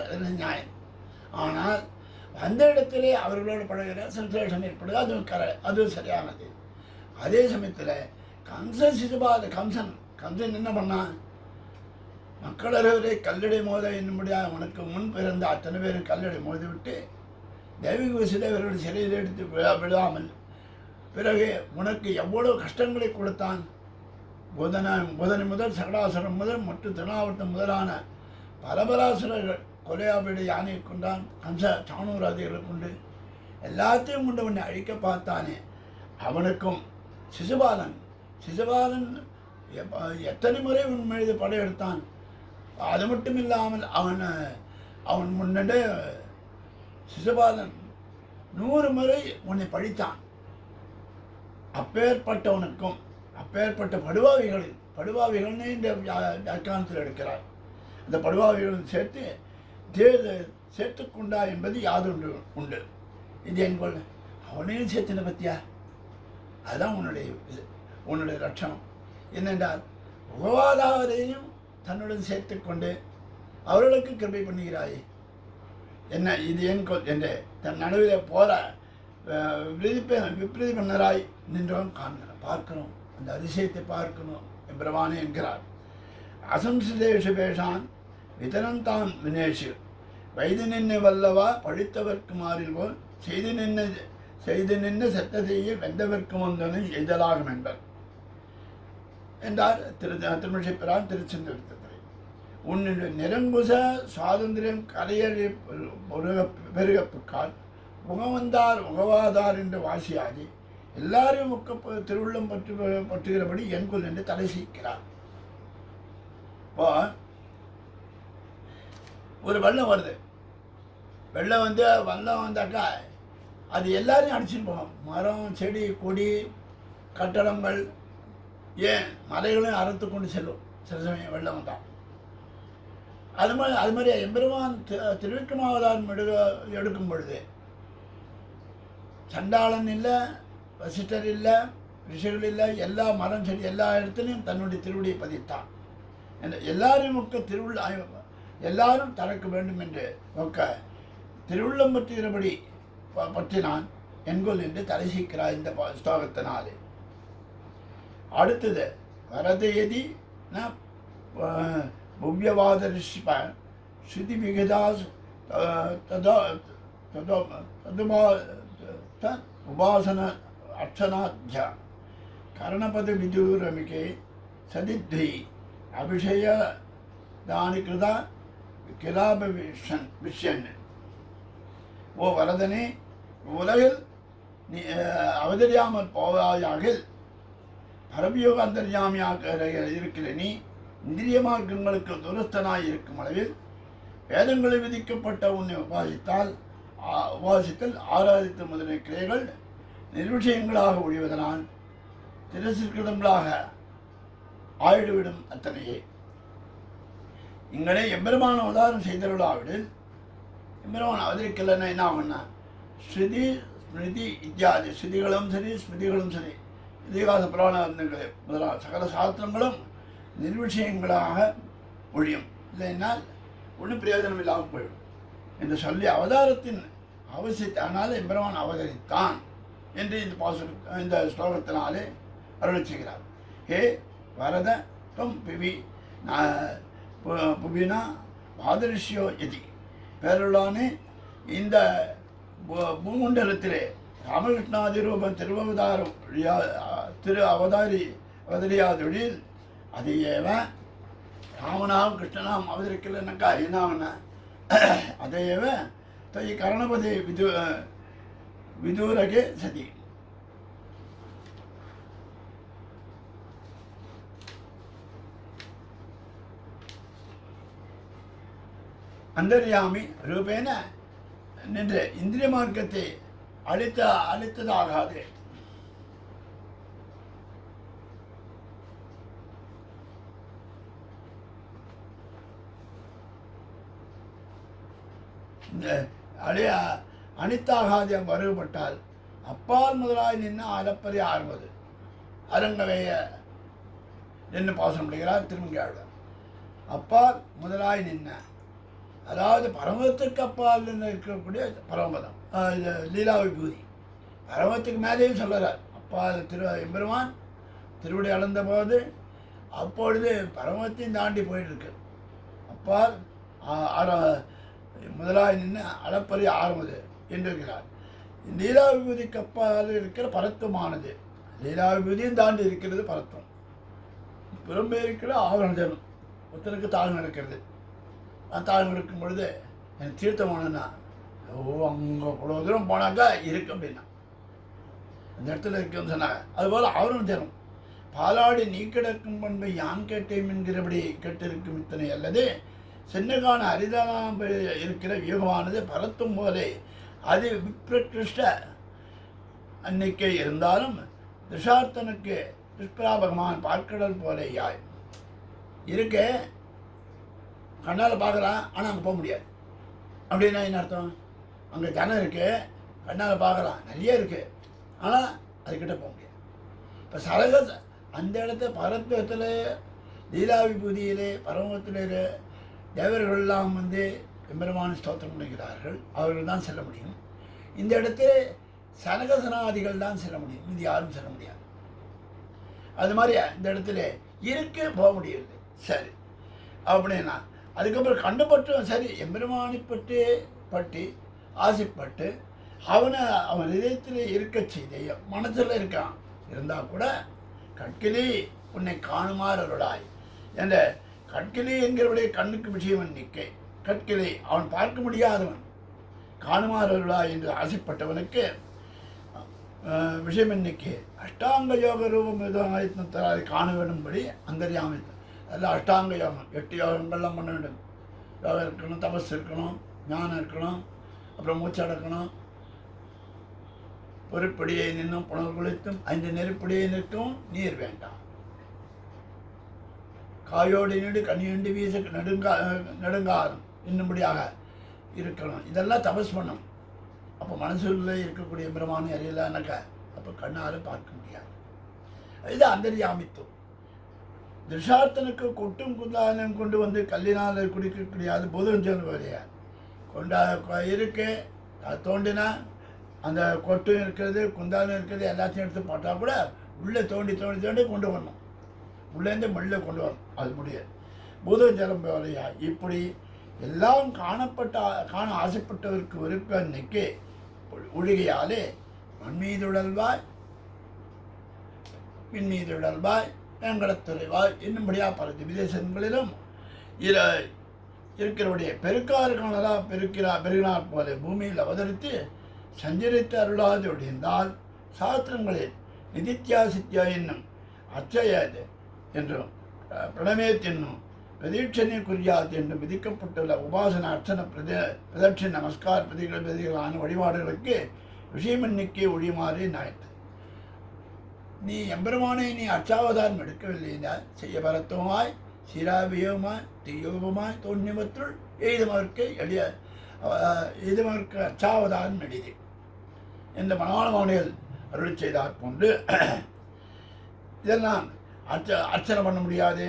நியாயம். ஆனால் அந்த இடத்திலே அவர்களோடு பழகிற சம்ஸ்லேஷம் ஏற்படுது, அது சரியானது. அதே சமயத்தில் கம்சன் என்ன பண்ணான்? மக்களவரை கல்லடை மோத என்னும்படியா உனக்கு முன் பிறந்த அத்தனை பேரும் கல்லடை மோதி விட்டு தெய்வீக வசுதேவரோடு சிறையில் எடுத்து விடாமல் பிறகு உனக்கு எவ்வளவு கஷ்டங்களை கொடுத்தான். புதனை முதல் சகடாசுரம் முதல் மற்றும் திருநாவட்டம் முதலான பரபராசுரர்கள் கொலையாபீடு யானையை கொண்டான், கம்ச சாணூராதிகளை கொண்டு எல்லாத்தையும் கொண்டு உன்னை அழிக்க பார்த்தானே. அவனுக்கும் சிசுபாலன் எத்தனை முறை உன் மீது படையெடுத்தான். அது மட்டும் இல்லாமல் அவன் முன்னே சிசுபாலன் 100 முறை உன்னை பழித்தான். அப்பேற்பட்டவனுக்கும் அப்பேற்பட்ட படுபாவிகள்னு இந்த வியாக்கியானத்தில் எடுக்கிறார். அந்த படுபாவிகளும் சேர்த்துக்கொண்டா என்பது யாதொன்று உண்டு. இது என்கொள்ள அவனையும் சேர்த்துன பத்தியா? அதுதான் உன்னுடைய லட்சணம் என்னென்றால் உபவாதாவரையும் தன்னுடன் சேர்த்து கொண்டு அவர்களுக்கு கிருபை பண்ணுகிறாயே. என்ன இது என்கொள் என்று தன் நடுவில் போற விப்ரீதி பண்ணராய் நின்றவன் பார்க்கணும், அந்த அதிசயத்தை பார்க்கணும் எம்பிரமானே என்கிறார். அசம்சிதேஷு பேஷான் விதனந்தான் வினேஷு வைது நின்று வல்லவா பழித்தவர்க்கு மாறில் போல் செய்து நின்று செத்த செய்ய வெந்தவர்க்கு வந்தனை எய்தலாகும் என்பர் என்றார் திருமிழிப்பிரான் திருச்செந்தூர்த்தத்தில். உன்னுடைய நிரங்குச சுவாதந்திரம் கரையறி பெருகப்புக்கால் உகவந்தார் உகவாதார் என்று வாசியாதி எல்லாரும் திருவுள்ளம் பற்றுகிறபடி என்கொள் என்று தலை சீக்கிறார். இப்போ ஒரு வெள்ளம் வருது, வெள்ளம் வந்தாக்கா அது எல்லாரையும் அடிச்சுட்டு போகும். மரம், செடி, கொடி, கட்டடங்கள், ஏன் மலைகளையும் அறுத்து கொண்டு செல்லும் சில சமயம் வெள்ளம் வந்தால். அது மாதிரி எம்பெருமான் திருவிக்கிரமாவதாரம் எடுக்கும் பொழுது சண்டாளன் இல்லை, வசிஷ்டர் இல்லை, ரிஷிகள் இல்லை, எல்லா மரம் செடி எல்லா இடத்துலையும் தன்னுடைய திருவடியை பதித்தான். எல்லாரையும் எல்லாரும் தனக்கு வேண்டும் என்று நோக்க திருவுள்ளம் பற்றுகிறபடி பற்றினான் என்கொள் என்று தலை சீக்கிறார் இந்த ஸ்லோகத்தினாலே. அடுத்தது வரதயதி புவ்யவாத ரிஷிப ஸ்ருதி விகிதாஸ் உபாசன அர்ச்சனாத்ய கரணபத விதூரமிகே சதித்வி அபிஷய தானி கிருதா கிலாப விஷன். ஓ வரதனே, உலகில் நீ அவதரியாமல் போவாயாகில் பரபியோக அந்தர்யாமியாக இருக்கிற நீ இந்திரிய மார்க்கங்களுக்கு துரஸ்தனாய் இருக்கும் அளவில் வேதங்களில் விதிக்கப்பட்ட உன்னை உபாசித்தல் ஆராதித்த முதலிய கிரைகள் நிர்விஷயங்களாக ஒழிவதனால் திரசிற்கிடங்களாக ஆயிடுவிடும் அத்தனையே. இங்கனே எம்பெருமான அவதாரம் செய்தவர்களாவிடில் எம்பெருமான் அவதரிக்கலைன்னா என்ன ஆகும்னா ஸ்ருதி ஸ்மிருதி இத்தியாதி ஸ்ருதிகளும் சரி ஸ்மிருதிகளும் சரி இதிகாச புராணங்கள் முதலாக சகல சாஸ்திரங்களும் நிர்விஷயங்களாக ஒழியும். இல்லைன்னால் ஒன்றும் பிரயோஜனம் இல்லாமல் போயிடும் என்று சொல்லி அவதாரத்தின் அவசியத்தானால் எம்பெருமான் அவதரித்தான் என்று இந்த ஸ்லோகத்தினாலே அருள் செய்கிறார். ஹே வரத தொம் பிவி புவினா பாதரிஷ்யோ எதி, பேருளானே இந்த பூமண்டலத்திலே ராமகிருஷ்ணாதி ரூபம் திருவவதாரம் அவதரியாதொழில் அது ஏவன் ராமனாம் கிருஷ்ணனாம் அவதரிக்கலைன்னாக்கா என்ன ஆகுனா அதையேவ தை கரணபதி விதூரகே சதி. அந்தர்யாமி ரூபேன நின்று இந்திரிய மார்க்கத்தை அழித்ததாகாது. அனித்தாகாது வருபட்டால் அப்பால் முதலாய் நின்று அலப்பறி ஆறுவது அரங்கவைய நின்று பாசனம் பண்ணுகிறார் திருமங்கையாளர். அப்பால் முதலாய் நின்ன, அதாவது பரமத்துக்கு அப்பால் இருக்கக்கூடிய பரமபதம், இது லீலா விபூதி. பரமத்துக்கு மேலேயும் சொல்கிறார். அப்பால் எம்பெருமான் திருவடி அளந்த போது அப்பொழுது பரமத்தையும் தாண்டி போயிட்டுருக்கு. அப்பால் முதலாய் நின்று அளப்பறி ஆறுவது என்றிருக்கிறார். லீலா விபூதிக்கு அப்பால் இருக்கிற பரத்துவமானது லீலா விபூதியும் தாண்டி இருக்கிறது பரத்துவம். புறம்பே இருக்கிற ஆவரண ஜனம் ஒருத்தனுக்கு தாழ்வு நடக்கிறது. தாழ்வு இருக்கும் பொழுது எனக்கு தீர்த்தமானன்னா அங்கே இவ்வளோ தூரம் போனாக்கா இருக்கு அப்படின்னா அந்த இடத்துல இருக்குன்னு சொன்னாங்க. அதுபோல் ஆவரண ஜனம் பாலாடி நீ கிடக்கும் பண்பை யான் கேட்டேன் என்கிறபடி கேட்டிருக்கும் இத்தனை அல்லது சென்னகான அரிதான இருக்கிற வியூகமானது பரத்தும் போதே அது விப்ரகிருஷ்ட அன்னைக்கே இருந்தாலும் திஷார்த்தனுக்கு துஷ்பிராபகமான் பார்க்கடல் போல யாய் இருக்க கண்ணால் பார்க்கலாம், ஆனால் அங்கே போக முடியாது. அப்படின்னா என்ன அர்த்தம்? அங்கே ஜனம் இருக்குது, கண்ணால் பார்க்கலாம், நிறைய இருக்குது, ஆனால் அதுக்கிட்ட போக முடியாது. இப்போ சரக அந்த இடத்த பரத்துவத்தில் லீலா விபூதியிலே பரமத்தில் தேவர்கள்லாம் எம்பெருமான ஸ்தோத்திரம் பண்ணுகிறார்கள், அவர்கள் தான் செல்ல முடியும். இந்த இடத்துல சனகசனாதிகள் தான் செல்ல முடியும், இது யாரும் செல்ல முடியாது. அது மாதிரி இந்த இடத்துல இருக்க போக முடியவில்லை. சரி அப்படின்னா அதுக்கப்புறம் கண்டுபட்டும் சரி எம்பெருமானை பற்றி ஆசைப்பட்டு அவன் இதயத்தில் இருக்க செய்த மனசில் இருக்கான். இருந்தால் கூட கற்கிலி உன்னை காணுமாறு அருளாய் என்ற கற்கிலே என்கிறவடைய கண்ணுக்கு விஷயம் நிற்கை. கற்கிலே அவன் பார்க்க முடியாதவன், காணுமாறா என்று ஆசைப்பட்டவனுக்கு விஷயம் எண்ணிக்கை. அஷ்டாங்க யோக ரூபம் அதை காண வேண்டும்படி அந்தரியாமித்தம். அதெல்லாம் அஷ்டாங்க யோகம், 8 யோகங்கள்லாம் பண்ண வேண்டும். யோகம் இருக்கணும், தபஸ் இருக்கணும், ஞானம் இருக்கணும், அப்புறம் மூச்சடக்கணும், பொறுப்படியை நின்னும் புனல் குளித்தும் 5 நெருப்படியை நிற்கும் நீர் வேண்டாம். காயோடு நீடு கனியுண்டு வீச நெடுங்காலம் இன்னும்படியாக இருக்கணும். இதெல்லாம் தபஸ் பண்ணும். அப்போ மனசுல இருக்கக்கூடிய பிரமாணி அறியலான்னாக்கா அப்போ கண்ணால் பார்க்க முடியாது. இது அந்தரியாமித்துவம். திருஷார்த்தனுக்கு கொட்டும் குந்தானம் கொண்டு வந்து கல்லினால் குடிக்கக்கூடிய அது போதும் வரையாது. கொண்டா இருக்கு, அது தோண்டினா அந்த கொட்டும் இருக்கிறது, குந்தானம் இருக்கிறது எல்லாத்தையும் எடுத்து போட்டால் கூட உள்ளே தோண்டி தோண்டி தோண்டி கொண்டு வரணும். உள்ளேருந்து மண்ணில் கொண்டு வரணும். அது முடியாது. பூதஞ்சலம் வரையா. இப்படி எல்லாம் காண ஆசைப்பட்டவருக்கு விருப்ப நிற்கே ஒழுகையாலே மண் மீது உடல்வாய் மின் மீது உடல்வாய் வேங்கடத்துறைவாய் என்னும்படியா பல விதேசங்களிலும் இருக்கிறவுடைய பெருக்காருக்கானதா பெருகினார் போல பூமியில் அவதரித்து சஞ்சரித்து அருளாது ஒழிந்தால் சாஸ்திரங்களில் நிதித்தியாசித்யா என்னும் அச்சயாது என்றும் பிரணமேத் என்னும் பிரதீட்சணை குறியாது என்று விதிக்கப்பட்டுள்ள உபாசன அர்ச்சன பிரதட்சண நமஸ்கார் பிரதிகளான வழிபாடுகளுக்கு விஷயமன்னிக்கே ஒழியுமாறு நாய்த்து. நீ எம்பெருமானை நீ அர்ச்சாவதாரம் எடுக்கவில்லை செய்ய பரத்துவமாய் சீராபியோமாய் தீயோகமாய் தோன்றியவற்றுள் எய்துமவர்க்கு அர்ச்சாவதாரம் எளிது என்ற மனவாளமானிகள் அருள் செய்தார் போன்று இதெல்லாம் அர்ச்சனை பண்ண முடியாது,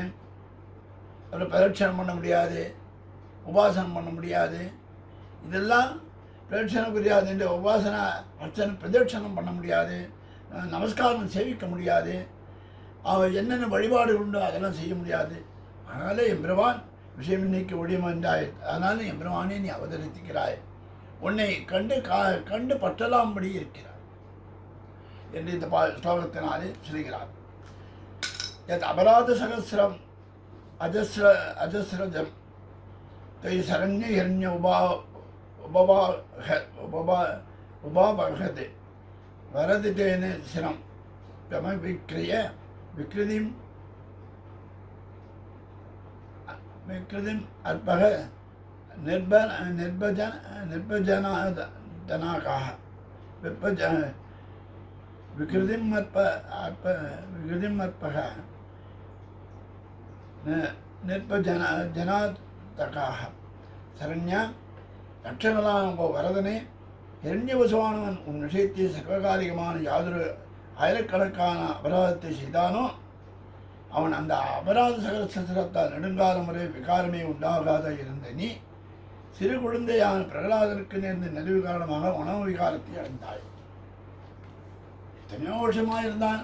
அப்புறம் பிரதட்சணம் பண்ண முடியாது, உபாசனம் பண்ண முடியாது. இதெல்லாம் பிரதட்சணம் புரியாது என்று உபாசன அர்ச்சனை பிரதட்சணம் பண்ண முடியாது, நமஸ்காரம் சேவிக்க முடியாது, அவன் என்னென்ன வழிபாடு உண்டோ அதெல்லாம் செய்ய முடியாது. அதனால எம்பெருமான் விஷயம் இன்னைக்கு ஒளிமன்றாய். அதனால எம்பெருமானே நீ அவதரித்திக்கிறாய், உன்னை கண்டு பற்றலாம்படி இருக்கிறார் என்று இந்த ஸ்லோகத்தினாலே சொல்கிறார். यत् अपराध सहस्रम अजस्रजम तय शरण्य हिरण्य उभावहते वरदितेन शिरम तम विक्रिय विकृतिम अर्पः निर्भजनादनाकाः विकृतिमर्पः निर्भजनादकाः சரண்யா லட்சங்களான வரதனே இரண்யவசுவானவன் உன் விஷயத்தை சர்வகாலிகமான யாதொரு ஆயிரக்கணக்கான அபராதத்தை செய்தானோ அவன் அந்த அபராத சகசிரத்தால் நெடுங்காலம் வரை விகாரமே உண்டாகாத இருந்த நீ சிறு குழந்தையான பிரகலாதனுக்கு நேர்ந்த நெருவு காரணமாக உணவு விகாரத்தை அடைந்தாய். எத்தனையோ வருஷமாக இருந்தான்,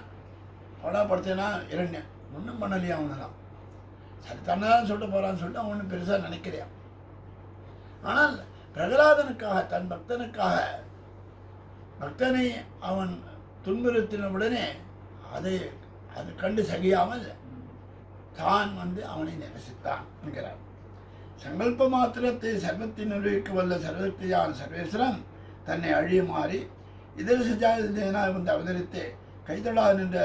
படாப்படுத்தினா இரண்யன் ஒன்றும் பண்ணலையா அவனெல்லாம். சரி தன்னதான் சொல்லிட்டு போகிறான்னு சொல்லிட்டு அவன் ஒன்றும் பெருசாக நினைக்கிறியான். ஆனால் பிரகலாதனுக்காக தன் பக்தனை அவன் துன்புறுத்தினவுடனே அது கண்டு சகியாமல் தான் அவனை நிரசித்தான் என்கிறார். சங்கல்ப மாத்திரத்தை சர்வத்தை நிர்வகிக்க வல்ல சர்வத்தையான சர்வேஸ்வரன் தன்னை அழியுமாறி இதர சஜாதேனாய் அவதரித்து கைதொழா நின்ற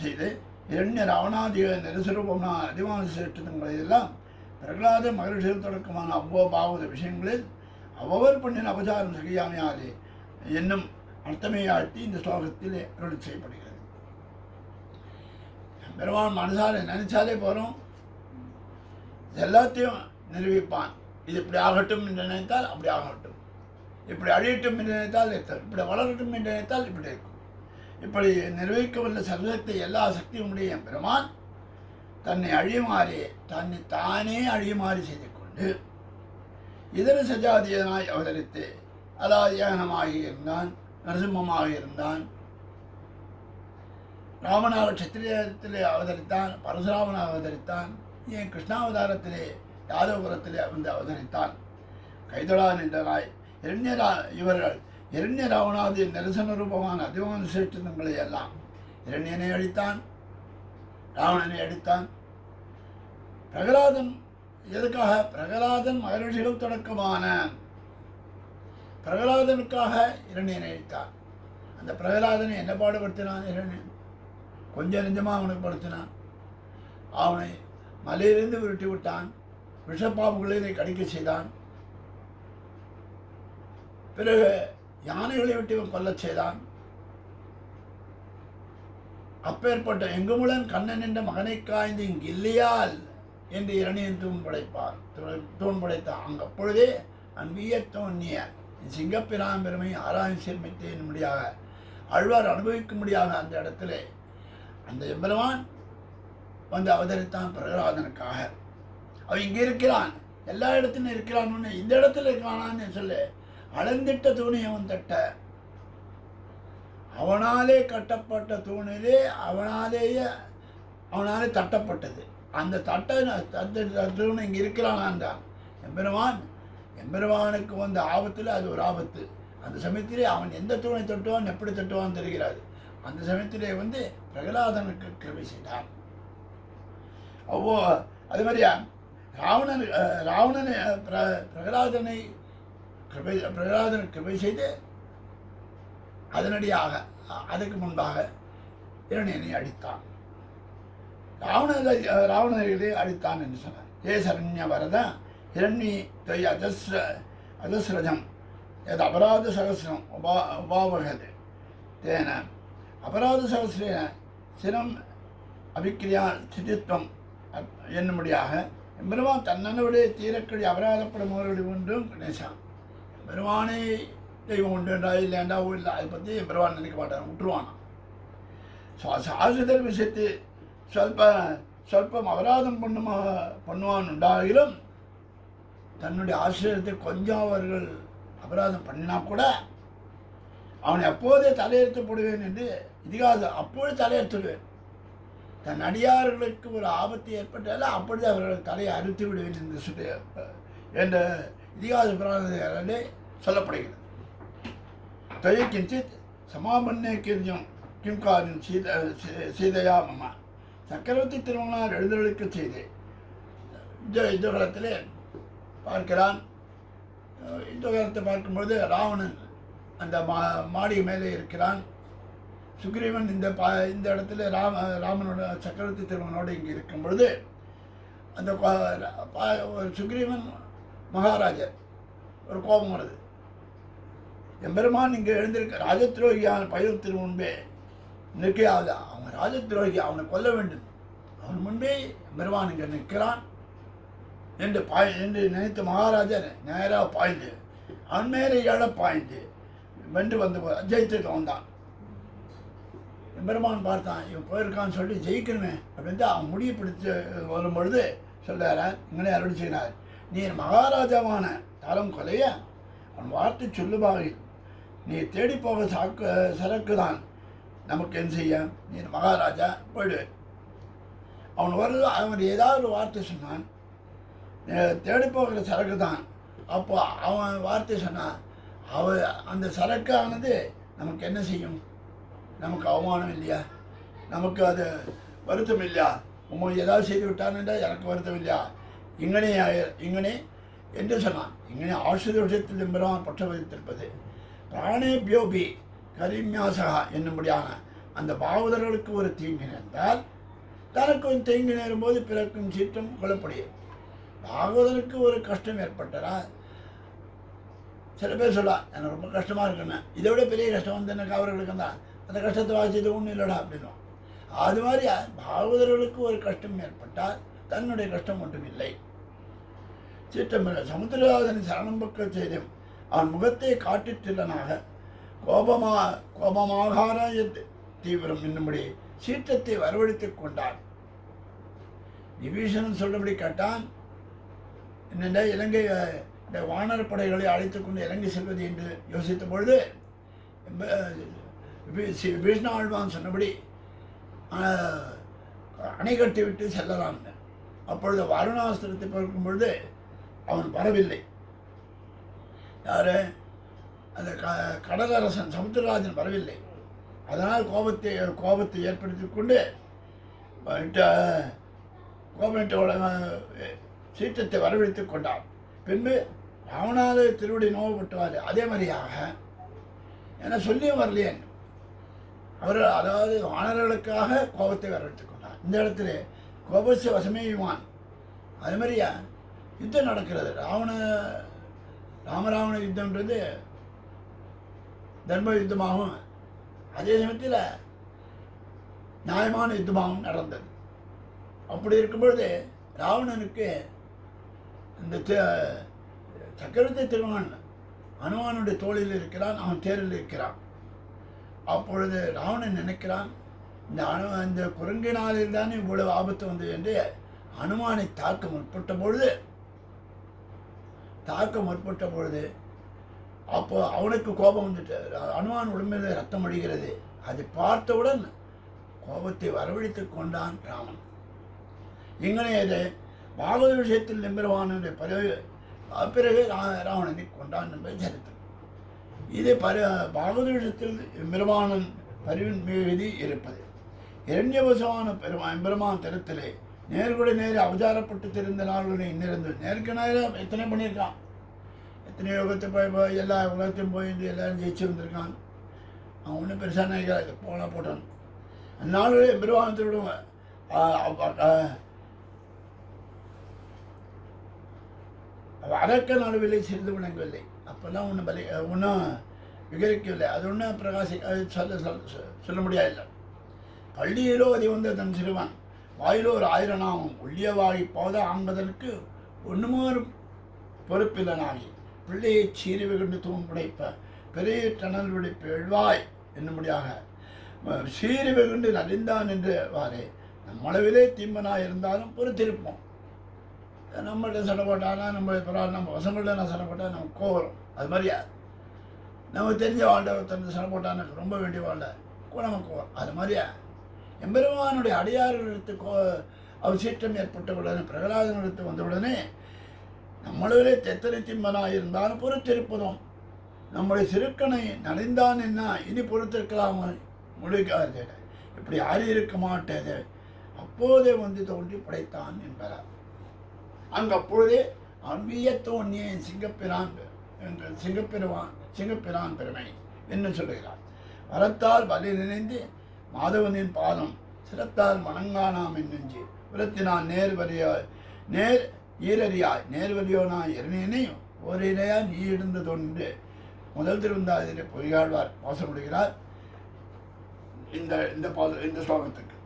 செய்து இரண்ய ராவணாதிக நிரசுரூபமான அதிமான சிரேஷ்டங்களை எல்லாம் பிரகலாத மகிழ்ச்சியில் தொடக்கமான அவ்வபாவத விஷயங்களில் அவ்வவர் பண்ணின அபசாரம் சகியாமையாலே என்னும் அர்த்தமே ஆழ்த்தி இந்த ஸ்லோகத்தில் அருள் செய்யப்படுகிறது. பெருமான் மனசால நினைச்சாலே போகிறோம், எல்லாத்தையும் நிரூபிப்பான். இது இப்படி ஆகட்டும் என்று நினைத்தால் அப்படி ஆகட்டும், இப்படி அழியட்டும் என்று நினைத்தால் இப்படி வளரட்டும் என்று நினைத்தால் இப்படி இருக்கும். இப்படி நிர்வகிக்கவல்ல சர்வத்தை எல்லா சக்தியும் உடைய பெருமான் தன்னை தானே அழியுமாறி செய்து கொண்டு இதர சஜாதியனாய் அவதரித்து, அதாவது ஏகனமாக இருந்தான், நரசிம்மமாக இருந்தான், ராமனாக க்ஷத்திரியத்திலே அவதரித்தான், பரசுராமனாக அவதரித்தான், ஏன் கிருஷ்ணாவதாரத்திலே யாதவபுரத்திலே அவதரித்தான். கைதொழா நின்றனாய் இவர்கள் இரண்ய ராவணாதி நிரசன ரூபமான அதிமான சிரேஷ்டங்களை எல்லாம் இரண்யனை அழித்தான், ராவணனை அழித்தான், பிரகலாதன் எதுக்காக? பிரகலாதன் மகரிஷிகள் தொடக்கமான பிரகலாதனுக்காக இரணியனை அழித்தான். அந்த பிரகலாதனை என்ன பாடுபடுத்தினான் இரணியன்? கொஞ்சம் நெஞ்சமாக அவனுக்கு படுத்தினான். அவனை மலையிலிருந்து விரட்டி விட்டான். விஷப்பாம்புகளை கடிக்க செய்தான். பிறகு யானைகளை விட்டு இவன் கொல்லச் செய்தான். அப்பேற்பட்ட எங்குமுடன் கண்ணன் என்ற மகனை காய்ந்து இங்கு இல்லையால் என்று இரணியன் தூண் படைத்தான். அங்கு அப்பொழுதே அன்பிய தோன்னிய சிங்கப்பிரான் பெருமை ஆராய்ச்சி சேர்மைத்தேன் முடியாக ஆழ்வார் அனுபவிக்கும்படியாக அந்த இடத்துல அந்த எம்பெருமான் வந்து அவதரித்தான் பிரகலாதனுக்காக. அவன் இங்கே இருக்கிறான், எல்லா இடத்துலையும் இருக்கிறான்னு, இந்த இடத்துல இருக்கானான்னு சொல்லு. அளந்திட்ட தூணை அவன் தட்ட, அவனாலே கட்டப்பட்ட தூணிலே அவனாலே தட்டப்பட்டது. அந்த தூணை இங்கே இருக்கிறானான்றான் எம்பெருமானுக்கு வந்த ஆபத்தில் அது ஒரு ஆபத்து. அந்த சமயத்திலே அவன் எந்த தூணை தட்டுவான், எப்படி தட்டுவான் தெரிகிறது. அந்த சமயத்திலே வந்து பிரகலாதனுக்கு கிருபை செய்தான். அது மாதிரியா ராவணனை பிரகலாதனை கிருபை செய்து அதனடியாக அதுக்கு முன்பாக இரணியனை அடித்தான். ராவணர்களை அடித்தான் என்று சொன்னார். ஏ சரண்ய வரத இரண்ய தொய் அஜஸ்ரஜம் எது அபராத சகசிரம் உபாவகது தேன அபராத சகசிரேன சிரம் அபிக்கிரியா ஸ்திதித்வம் என்னும்படியாக எம்பெருமான் தன்னனுடைய தீரக்கடி அபராதப்படுபவர்கள் ஒன்றும் கணேசான். பெருமானே தெய்வம் உண்டு என்றா இல்லைண்டா இல்லை, அதை பற்றி பெருமான் நினைக்க மாட்டான், விட்டுருவானா. சாசுதர் விஷயத்து சொல்பம் அபராதம் பண்ணுவான் உண்டாகிலும் தன்னுடைய ஆசிரியத்தை கொஞ்சம் அவர்கள் அபராதம் பண்ணினா கூட அவனை அப்போதே தலையெடுத்து போடுவேன் என்று இதிகாசம் அப்போது தலையெடுத்துடுவேன். தன் அடியார்களுக்கு ஒரு ஆபத்து ஏற்பட்டால அப்பொழுது அவர்கள் தலையை அறுத்து விடுவேன் என்று சொல்லி என்ற இதிகாச புராணத்திலே சொல்லப்படுகிறது. தொயை கிஞ்சித் சமாபன்னே கிரியம் கிம்காரின் சீதையா மமா சக்கரவர்த்தி திருமணார் எழுந்தருளுக்கு செய்தே யுத்த காலத்திலே பார்க்கிறான். யுத்த காலத்தை பார்க்கும்பொழுது ராவணன் அந்த மாடி மேலே இருக்கிறான். சுக்ரீவன் இந்த இடத்துல ராமனோட சக்கரவர்த்தி திருமணோடு இங்கே இருக்கும் பொழுது அந்த ஒரு சுக்ரீவன் மகாராஜர் ஒரு கோபம் வருது. எம்பெருமான் இங்கே எழுந்திருக்க ராஜத்ரோகியான பயிர் முன்பே நிற்கே ஆகுது. அவன் ராஜத்ரோகி, அவனை கொல்ல வேண்டும். அவன் முன்பே எம்பெருமான் இங்கே நிற்கிறான் என்று நினைத்த மகாராஜர் நேராக பாய்ந்து அவன் மேலே பாய்ந்து வென்று வந்து ஜெயித்துட்டு வந்தான். எம்பெருமான் பார்த்தான், இவன் போயிருக்கான்னு சொல்லி ஜெயிக்கணுமே அப்படின்ட்டு அவன் முடிவு பிடித்து வரும்பொழுது சொல்கிறார், இங்கே அருள் செய்கிறார், நீர் மகாராஜாவான தரம் கொலைய அவன் வார்த்தை சொல்லுபாகி நீ தேடி போக சரக்கு தான் நமக்கு என்ன செய்ய, நீர் மகாராஜா போயிடு. அவன் ஏதாவது ஒரு வார்த்தை சொன்னான், தேடி போகிற சரக்கு தான். அப்போ அவன் வார்த்தை சொன்னான், அந்த சரக்கானது நமக்கு என்ன செய்யும், நமக்கு அவமானம் இல்லையா, நமக்கு அது வருத்தம் இல்லையா, உங்களை ஏதாவது செய்து விட்டான்டா எனக்கு வருத்தம் இல்லையா, இங்கனே என்று சொன்னான். இங்கனே ஆசிரிய விஷயத்தில் எம்பெருமான் பற்ற வைத்திருப்பது பிராணே பியோபி கரிமியாசகா என்னும்படியான அந்த பாவதர்களுக்கு ஒரு தீங்கு நேர்ந்தால் தனக்கு ஒரு தீங்கு நேரும்போது பிறக்கும் சீற்றம் கொள்ளப்படுகிறது. பாகவதற்கு ஒரு கஷ்டம் ஏற்பட்டதா சில பேர் சொல்லலாம், எனக்கு ரொம்ப கஷ்டமாக இருக்குன்னு, இதை விட பெரிய கஷ்டம் வந்து எனக்கு அவர்களுக்கு தான் அந்த கஷ்டத்தை வாசித்து ஒன்றும் இல்லைடா அப்படின்னும். அது மாதிரி பாகவதர்களுக்கு ஒரு கஷ்டம் ஏற்பட்டால் தன்னுடைய கஷ்டம் ஒன்றும் இல்லை. சீற்றமில்லை. சமுத்திரராஜனை சரணம்பக்க செய்தும் அவன் முகத்தை காட்டிற்றில்லனாக கோபமாகார தீவிரம் என்னும்படி சீற்றத்தை வரவழைத்துக் கொண்டான். விபீஷணன் சொல்லபடி கேட்டான், என்னென்ன இலங்கை இந்த வானர் படைகளை அழைத்து கொண்டு இலங்கை செல்வது என்று யோசித்த பொழுது விபீஷண ஆழ்வான் சொன்னபடி அணை கட்டி விட்டு செல்லலாம். அப்பொழுது வாரணாஸ்திரத்தை பார்க்கும் பொழுது அவன் வரவில்லை. யார், அந்த கடலரசன் சமுத்திரராஜன் வரவில்லை. அதனால் கோபத்தை ஏற்படுத்தி கொண்டு கோபனத்தோட சீற்றத்தை வரவழைத்து கொண்டார். பின்பு ராவணாது திருவடி நோவுப்பட்டுவார். அதே மாதிரியாக ஏன்னா சொல்லியும் வரலையேன் அவர், அதாவது வானர்களுக்காக கோபத்தை வரவழைத்துக் கொண்டார். இந்த இடத்துல கோபஸ்ய வசமேயுவான். அது மாதிரியா யுத்தம் நடக்கிறது. ராமராவண யுத்தம்ன்றது தர்ம யுத்தமாகவும் அதே சமயத்தில் நியாயமான யுத்தமாகவும் நடந்தது. அப்படி இருக்கும்பொழுது ராவணனுக்கு இந்த சக்கரவர்த்தி திருமகன் அனுமானுடைய தோளில் இருக்கிறான், அவன் தேரில் இருக்கிறான். அப்பொழுது ராவணன் நினைக்கிறான், இந்த குரங்கினாலில் தான் இவ்வளவு ஆபத்து வந்தது என்று அனுமானை தாக்க முற்பட்ட பொழுது அப்போ அவனுக்கு கோபம் வந்துட்டு அனுமான் உடம்பில் ரத்தம் அடிக்கிறது. அதை பார்த்தவுடன் கோபத்தை வரவழைத்து கொண்டான் ராமன். இங்கனையது பாகவத விஷயத்தில் எம்பெருமானுடைய பிறகு ராவணனை கொண்டான் என்பது சரித்திரம். இது பாகவத விஷயத்தில் எம்பெருமானன் பரிவின் மீதி இருப்பது. இரண்யவசமான எம்பெருமான் தரத்திலே நேர்கூட நேர அவதாரப்பட்டு தெரிந்த நாள்களை இன்னிருந்து நேருக்கு நேரம் எத்தனை பண்ணியிருக்கான். எத்தனை யோகத்தை போய் எல்லா உலகத்தையும் போய் எல்லாரும் ஜெயிச்சு வந்திருக்கான். அவன் ஒன்றும் பெருசாக நினைக்கிறான், போனால் போட்டான். அந்நாளிலே எம்பெருமானத்தோட அரக்க நடுவிலே சிறிது விளங்கவில்லை. அப்போல்லாம் ஒன்றும் விகரிக்கவில்லை. அது ஒன்றும் சொல்ல முடியாதில்லை. பள்ளியிலோ அதை வந்த தன் சிறுவன் வாயிலோ ஒரு 1000 நாமம் ஒள்ளியவாகி போத ஆண்பதற்கு ஒன்றுமாறும் பொறுப்பில்லனாகி பிள்ளையை சீறி வெகுண்டு தூம்புடைப்ப பெரிய டனல் விடுப்பு எழுவாய் என்னும்படியாக சீறி வெகுண்டு நலிந்தான் என்றவாறே நம்மளவிலே தீம்பனாக இருந்தாலும் பொறுத்திருப்போம். நம்மள்கிட்ட சண்டை போட்டானா நம்ம பசங்கள்ட்ட நான் சண்டை போட்டால் நமக்கு கோவரும். அது மாதிரியா நமக்கு தெரிஞ்ச வாழ்க்கை தந்து சண்டை போட்டால் எனக்கு ரொம்ப வேண்டிய வாழ்க்கை நமக்கு கோவரும். அது மாதிரியா எம்பெருமானுடைய அடியார்களிடத்து அவர் சீற்றம் ஏற்பட்ட உடனே பிரகலாதனிடத்து வந்தவுடனே நம்மளே தெத்தனை திம்பனாக இருந்தாலும் பொறுத்திருப்பதும் நம்முடைய சிறுக்கனை நலிந்தான் என்ன இனி பொறுத்திருக்கலாம் முடிக்காது இப்படி ஆறி இருக்க மாட்டேது அப்போதே வந்து தோன்றி படைத்தான் என்பார். அங்கு அப்பொழுதே அன்பிய தோன்றிய சிங்கப்பிரான் பெருமை என்று சொல்லுகிறார். வரத்தால் வலி நினைந்து மாதவனின் பாதம் சிரத்தால் மணங்கானாம் நெஞ்சு விரத்தினான் நேர்வலியோனாய் இறைவனை ஓரிலையா நீ இருந்ததொன்று முதல் திருவந்தாதிலே பொய்யாழ்வார் பாசமுடுகிறார். இந்த ஸ்லோகத்துக்கு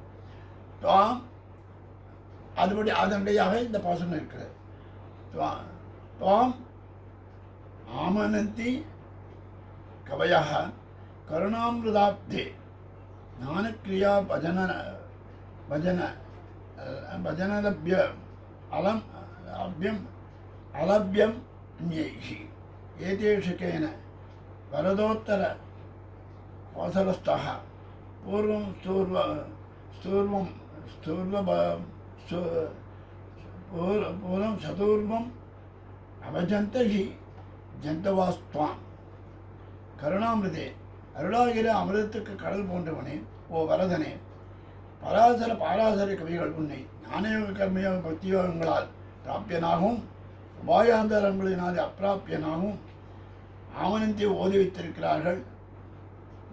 அதுபடி அதனுடையாக இந்த பாசனம் இருக்கிறது. துவாம் ஆமனந்தி கவயः கருணாமிருதாப்தே ஞானக்ரியா பஜனலப்ய அலப்யம் அந்யைஹி ஏதேஷுகேன வரதோத்தர கோசலஸ்தः பூர்வம் சதூர்வம் அவஜந்த ஹி ஜந்தவாஸ்துவான் கருணாமிருதே அருளாகிற அமிர்தத்துக்கு கடல் போன்றவனே ஓ வரதனே பாராசர கவிகள் உன்னை ஞானயோக கர்மயோக பக்தியோகங்களால் பிராப்பியனாகவும் உபாயாந்தரங்களினாலே அப்பிராப்பியனாகவும் ஆமனந்தி ஓதி வைத்திருக்கிறார்கள்.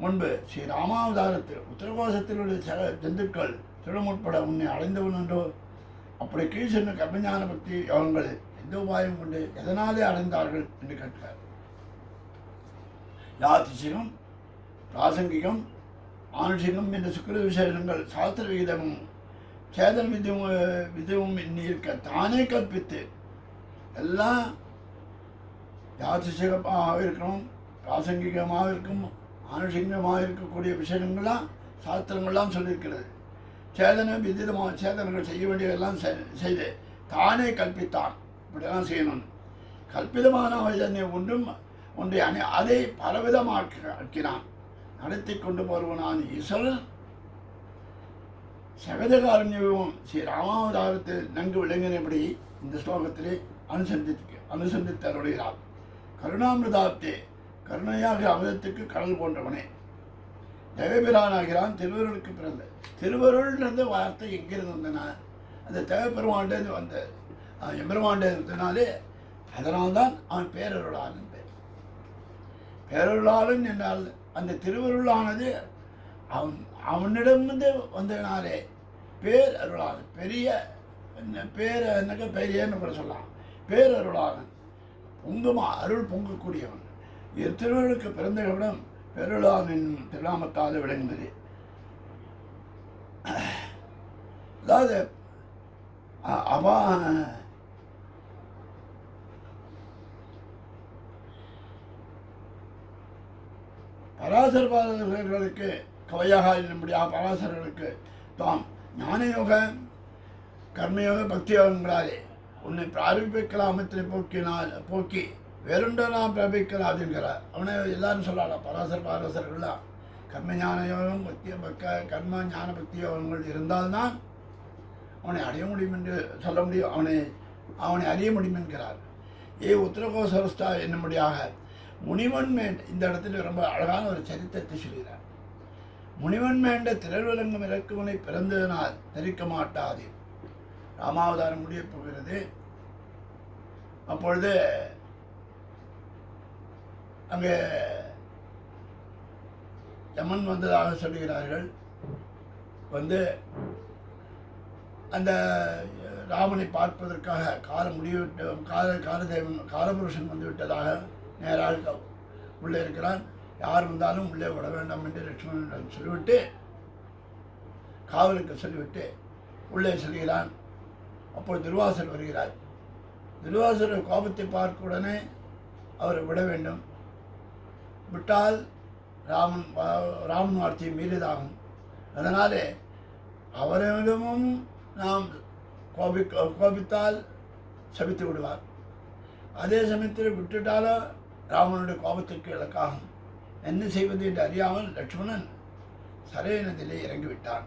முன்பு ஸ்ரீ ராமாவதாரத்தில் உத்தரகோசத்தில் உள்ள ஜந்துக்கள் திருமுற்பட உன்னை அடைந்தவன் என்றோ அப்படி கீழ் சென்ற கர்மஞான பக்தி யோகங்கள் எந்த உபாயம் கொண்டு எதனாலே அடைந்தார்கள் என்று கேட்கிறார். யாதிசிகம் பிராசங்கிகம் ஆனுஷிகம் என்ற சுக்கிர விசேஷங்கள் சாஸ்திர விகிதமும் சேதன விதமும் இருக்க தானே கற்பித்து எல்லாம் யாதிசிகமாக இருக்கணும், பிராசங்கிகமாக இருக்கும், ஆனுஷிகமாக இருக்கக்கூடிய விஷயங்கள்லாம் சாஸ்திரங்கள்லாம் சொல்லியிருக்கிறது. விதிதமாக சேதனங்கள் செய்ய வேண்டியதெல்லாம் செய்து தானே கற்பித்தான். இப்படியெல்லாம் செய்யணும். கற்பிதமான இதனை ஒன்றை அதை பலவிதமாக்கினான். நடத்தி கொண்டு வருவனான் ஈஸ்வரன் சகதகாரண்யமும் ஸ்ரீ ராமாவதாரத்தில் நன்கு விளங்கினபடி இந்த ஸ்லோகத்திலே அனுசந்தித்து அருளுகிறார். கருணாமிருதாப்தே கருணையாக அமிர்தத்துக்கு கடல் போன்றவனே தேவபிரானாகிறான். திருவருளுக்கு பிறந்த திருவருள்ன்ற வார்த்தை எங்கிருந்து வந்தன? அந்த தேவப்பெருமாண்டேருந்து வந்த எம்பெருமாண்டேனாலே அதனால்தான் அவன் பேரருளாளன் பேர். பேரருளாளன் என்றால் அந்த திருவருளானது அவனிடமிருந்து வந்ததினாலே பேரருளாளன். பெரிய என்னக்க பெரியன்னு கூட சொல்லலாம். பேரருளாளன் பொங்குமா அருள் பொங்கக்கூடியவன். திருவருளுக்கு பிறந்த இடம் பெருளாளன் திருநாமத்தால் விளங்குகிறது. அதாவது பராசரர்களுக்கு கவையாக என்னும்படியாக பராசரர்களுக்கு தாம் ஞானயோக கர்மயோக பக்தி யோகங்களாலே உன்னை பிராரம்பிக்கலாமத்தில் போக்கி வேறொன்றெல்லாம் பிராபிக்கலாம் என்கிறார். அவனை எல்லாரும் சொல்லலாம். பராசரர்கள்லாம் கர்ம ஞான யோகம் கர்ம ஞான பக்தி யோகங்கள் இருந்தால்தான் அவனை அடைய முடியும் என்று சொல்ல முடியும். அவனை அறிய முடியும் என்கிறார். உத்தரகோசரஸ்தா என்னும்படியாக முனிவன் மேண்ட இந்த இடத்துல ரொம்ப அழகான ஒரு சரித்திரத்தை சொல்கிறார். முனிவன் மேண்ட திரள்விலங்கும் இலக்குவனை பிறந்ததனால் தரிக்க மாட்டாது. ராமாவதாரம் முடிய போகிறது. அப்பொழுது அங்கே யமன் வந்ததாக சொல்கிறார்கள். வந்து அந்த ராமனை பார்ப்பதற்காக காலபுருஷன் வந்துவிட்டதாக நேராக உள்ளே இருக்கிறான். யார் வந்தாலும் உள்ளே விட வேண்டாம் என்று லட்சுமணன் சொல்லிவிட்டு காவலுக்கு சொல்லிவிட்டு உள்ளே செல்கிறான். அப்போது துர்வாசர் வருகிறார். துர்வாசர் கோபத்தை பார்க்க உடனே அவரை விட வேண்டும். விட்டால் ராமன் வார்த்தையை மீறியதாகும். அதனாலே அவரிடமும் நாம் கோபித்தால் சபித்து விடுவார். அதே சமயத்தில் விட்டுட்டாலும் ராமனுடைய கோபத்திற்கு இலக்காகும். என்ன செய்வது என்று அறியாமல் லட்சுமணன் சரைய நதியிலே இறங்கிவிட்டான்.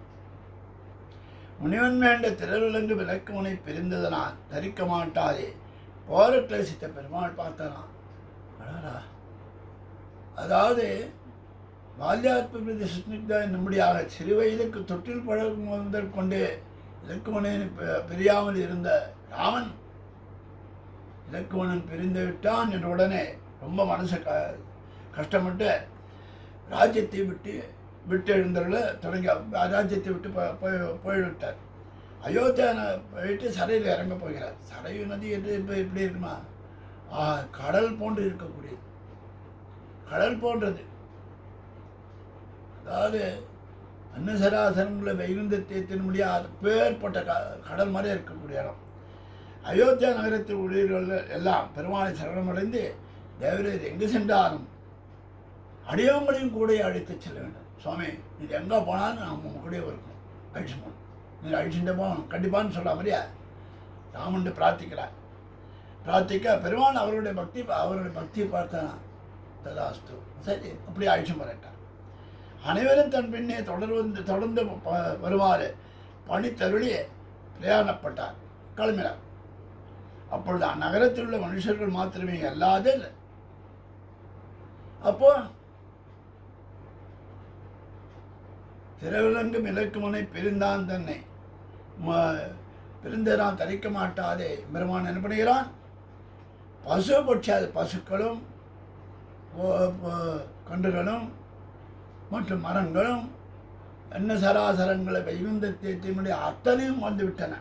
முனிவன் வேண்ட திரவிலங்கு விளக்குமனை பிரிந்ததனால் தரிக்க மாட்டாதே போர கிளேசித்த பெருமாள் பார்த்தானான். அதாவது பால்யாத்ம சுஷ்மிதா என்னும்படியாக சிறு வயதுக்கு தொட்டில் பழகும் முதல் கொண்டு இலக்குமணனை பிரியாமல் இருந்த ராமன் இலக்குமணன் பிரிந்து விட்டான் என்ற உடனே ரொம்ப மனசை கஷ்டப்பட்டு ராஜ்யத்தை விட்டு எழுந்தவர்களை தொடங்கி ராஜ்யத்தை விட்டு போய்விட்டார். அயோத்தியா போயிட்டு சரையில் இறங்க போகிறார். சரையு நதி என்று இப்போ எப்படி இருக்குமா? கடல் போன்று இருக்கக்கூடியது. கடல் போன்றது. அதாவது அன்னசராசரங்களை வைகுந்தத்தை எத்தின முடியாது பேர்பட்ட கடல் மாதிரி இருக்கக்கூடிய இடம். அயோத்தியா நகரத்தில் ஊழியர்கள் எல்லாம் பெருமாளை சரணமடைந்து தேவரீர் எங்கு சென்றாலும் அடியவங்களையும் கூட அழைத்து செல்ல வேண்டும். சுவாமி இது எங்கே போனாலும் நாம் உங்க கூடயே இருக்கும், அழிச்சு போகணும், நீங்கள் அழிச்சுட்டு போகணும் கண்டிப்பான்னு சொல்ல மாதிரியா ராமன் பிரார்த்திக்க பெருமாள் அவருடைய பக்தியை பார்த்தானா ததாஸ்து சரி அப்படி அழிச்சு போராட்டார். அனைவரும் தன் பின்னே தொடர்ந்து வருமாறு பணித்தருளியே பிரயாணப்பட்டார், கிளம்பினார். அப்பொழுது அந்நகரத்தில் உள்ள மனுஷர்கள் மாத்திரமே அல்லாது அப்போ திரவிலங்கும் இலக்குமனை பிரிந்தான் தன்னை பிரிந்ததான் தரிக்க மாட்டாதே பெருமான் என்ன பண்ணுகிறான்? பசுக்களும் கன்றுகளும் மற்றும் மரங்களும் என்ன சராசரங்களை வைகுந்தத்தை அத்தனையும் வந்துவிட்டன.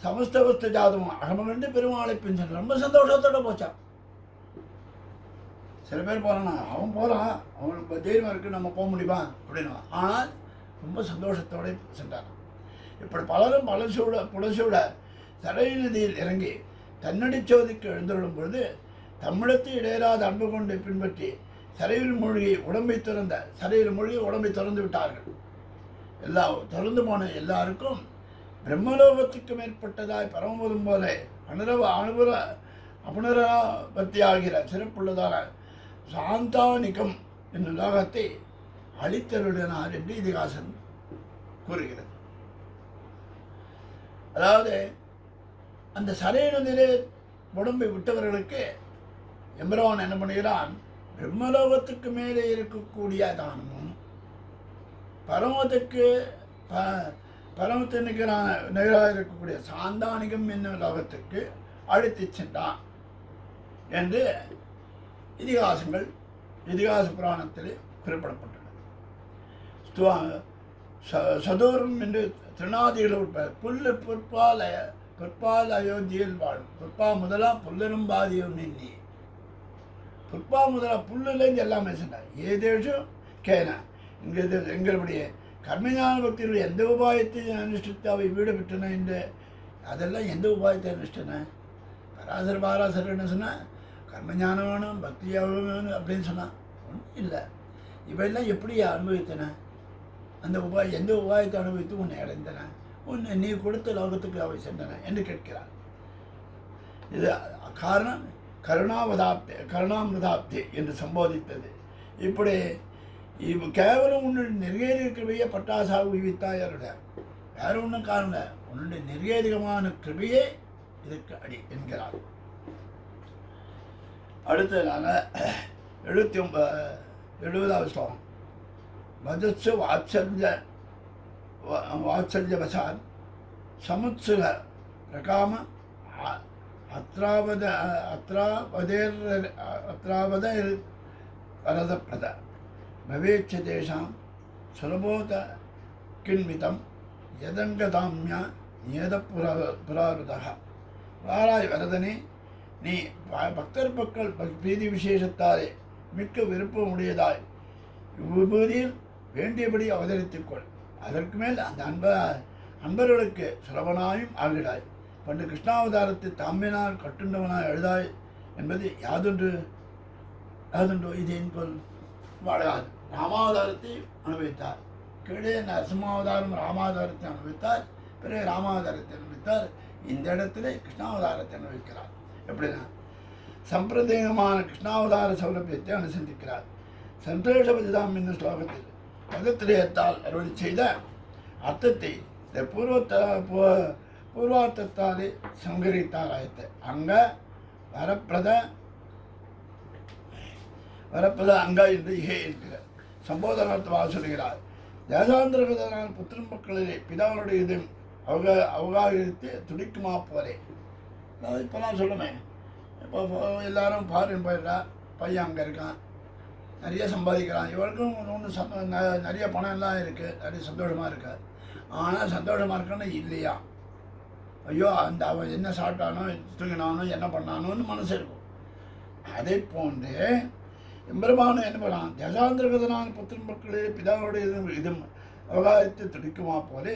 சமஸ்த ஜாதமும் அகமகண்டு பெருமாளை பின்சன் ரொம்ப சந்தோஷத்தோட போச்சான். சில பேர் போகிறானா அவன் போகிறான், அவனுக்கு தைரியமாக இருக்குது நம்ம போக முடியுமா அப்படின்னா, ஆனால் ரொம்ப சந்தோஷத்தோடு சென்றான். இப்படி பலரும் புலசூட சரையு நதியில் இறங்கி தன்னடிச்சோதிக்கு எழுந்துள்ளும் பொழுது தமிழத்தை இடையராத அன்பு கொண்டு பின்பற்றி சரையில் மூழ்கி உடம்பை திறந்து விட்டார்கள். திறந்து போன எல்லாருக்கும் பிரம்மலோகத்துக்கு மேற்பட்டதாய் பரமபதம் போல அபுனராபத்தி ஆகிற சிறப்புள்ளதான சாந்தானிகம் என்னும் லோகத்தை அளித்தருடனார் என்று இதிகாசம் கூறுகிறது. அதாவது அந்த சரையிலே உடம்பை விட்டவர்களுக்கு எம்பெருமான் என்ன பண்ணுகிறான்? பிரம்மலோகத்துக்கு மேலே இருக்கக்கூடிய தானமும் பரமத்து நிகராக இருக்கக்கூடிய சாந்தானிகம் என்னும் லோகத்துக்கு அழைத்து சென்றான் என்று இதிகாச புராணத்தில் குறிப்பிடப்பட்டுள்ளது. சதோரம் என்று திருநாதிகள் உட்பட புல்லு பொற்பால் அயோத்தியில் வாழும் பொற்பா முதலா புல்லரும் பாதியும் நின்னி பொற்பா முதலா புல்லுலேருந்து எல்லாமே சொன்னார். ஏதேஷும் கேன எங்களுடைய கர்மஞான பக்தியில் எந்த உபாயத்தை அனுஷ்டித்து அவை வீடு பெற்றன என்று அதெல்லாம் எந்த உபாயத்தை அனுஷ்டின? பாராசர் என்ன சொன்னால் கர்மஞானம் வேணும், பக்தியாக வேணும் அப்படின்னு சொன்னான். ஒன்றும் இல்லை. இவையெல்லாம் எப்படி அனுபவித்தன? அந்த எந்த உபாயத்தை அனுபவித்து உன்னை அடைந்தன? உன்னை நீ கொடுத்த லோகத்துக்கு அவை சென்றன என்று கேட்கிறார். இது காரணம் கருணாமிருதாப்தி என்று சம்போதித்தது. இப்படி கேவலம் உன்னுடைய நிர்வேதிக கிருபையை பட்டாசாக உய்வித்தாய் அருட. வேற ஒன்றும் காரணம் இல்லை, உன்னுடைய நிர்வேதிகமான கிருபையே இதுக்கு அடி என்கிறார். அடுத்ததான 70வது ஸ்லோகம். வதத்சு வாத்சல்யவசான் சமுத்சுக ரகாம அத்ராவத வரதப்பிரத பவேச்ச தேஷாம் சுலபோத கிண்மிதம் யதங்கதாம்யா நியத புராருதக. வாராய் வரதனே, நீ பக்தர் பக்கள் பிரீதி விசேஷத்தாலே மிக்க விருப்பம் உடையதாய் விபூதியில் வேண்டியபடி அவதரித்துக்கொள். அதற்கு மேல் அந்த அன்பர்களுக்கு சுலபனாயும் ஆகிடாய். பண்டு கிருஷ்ணாவதாரத்தை தாம்பினால் கட்டுண்டவனாய் எழுதாய் என்பது யாதொன்றோ இதேன் கொள் வாழாது. ராமாவதாரத்தை அனுபவித்தார். கீழே நரசிம்மாவதாரம் ராமாவதாரத்தை அனுபவித்தார். பிறகு ராமாவதாரத்தை அனுபவித்தார். இந்த இடத்துல கிருஷ்ணாவதாரத்தை அனுபவிக்கிறார். எப்படின்னா சம்பிரதாயமான கிருஷ்ணாவதார சௌலபியத்தை அனுசந்திக்கிறார். சந்தோஷபதிதாம் என்னும் ஸ்லோகத்தில் பதத்திரயத்தால் அருளி செய்த அர்த்தத்தை இந்த பூர்வார்த்தத்தாலே சங்கரித்தாராயத்தை அங்க வரப்பிரத அங்க என்று இகே இருக்கிறார். சம்போதனார்த்தமாக சொல்கிறார். தேசாந்திரகதனால் புத்திரன் மக்களிலே பிதாவுடைய இது அவகாரித்து துடிக்குமா போலே. அதாவது இப்போ நான் சொல்லுவேன், இப்போ எல்லாரும் ஃபாரின் போயிடுறா, பையன் அங்கே இருக்கான், நிறைய சம்பாதிக்கிறான், இவருக்கும் ஒன்று நிறைய பணம் எல்லாம் இருக்குது, நிறைய சந்தோஷமாக இருக்காது. ஆனால் சந்தோஷமாக இருக்கான்னு இல்லையா, ஐயோ அந்த அவன் என்ன சாப்பிட்டானோ தூங்கினானோ என்ன பண்ணானோன்னு மனசு இருக்கும். அதை போன்று எம்பெருமானும் என்ன பண்ணான், தேசாந்திரகதனான புத்திரன் மக்களே பிதாவுடைய இதும் அவகாரித்து துடிக்குமா போலே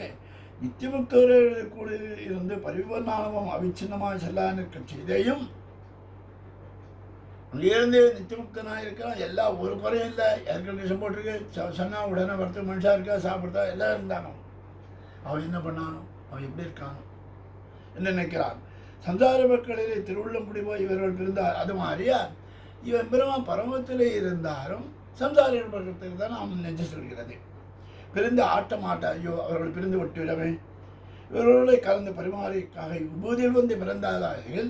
நித்தியமுக்தோடு கூட இருந்து பரிபூர்ணானமும் அவிச்சின்னமாக செல்லான்னு செய்தையும் அங்கேருந்து நித்தியமுக்தனாக இருக்கிறான். எல்லாம் ஒரு குறையும் இல்லை. ஏர் கண்டிஷன் போட்டிருக்கு, சொன்னால் உடனே வரத்து மனுஷாக இருக்கா, சாப்பிட்றா, எல்லாம் இருந்தானோ. அவன் என்ன பண்ணானோ, அவன் எப்படி இருக்கானோ என்ன நினைக்கிறான். சம்சார மக்களிலே திருவுள்ளம் குடிபோய் இவர்கள் பிரிந்தார். அது மாதிரியா இவன் பெருமான் பரமத்திலே இருந்தாலும் சம்சார பக்கத்துக்கு தான் அவன் நெஞ்சு சொல்கிறது. பிரிந்து ஆட்ட ஐயோ அவர்கள் பிரிந்து விட்டுவிடவே இவர்களை கலந்து பரிமாறிக்காக விபூதியில் வந்து பிறந்தார்கள்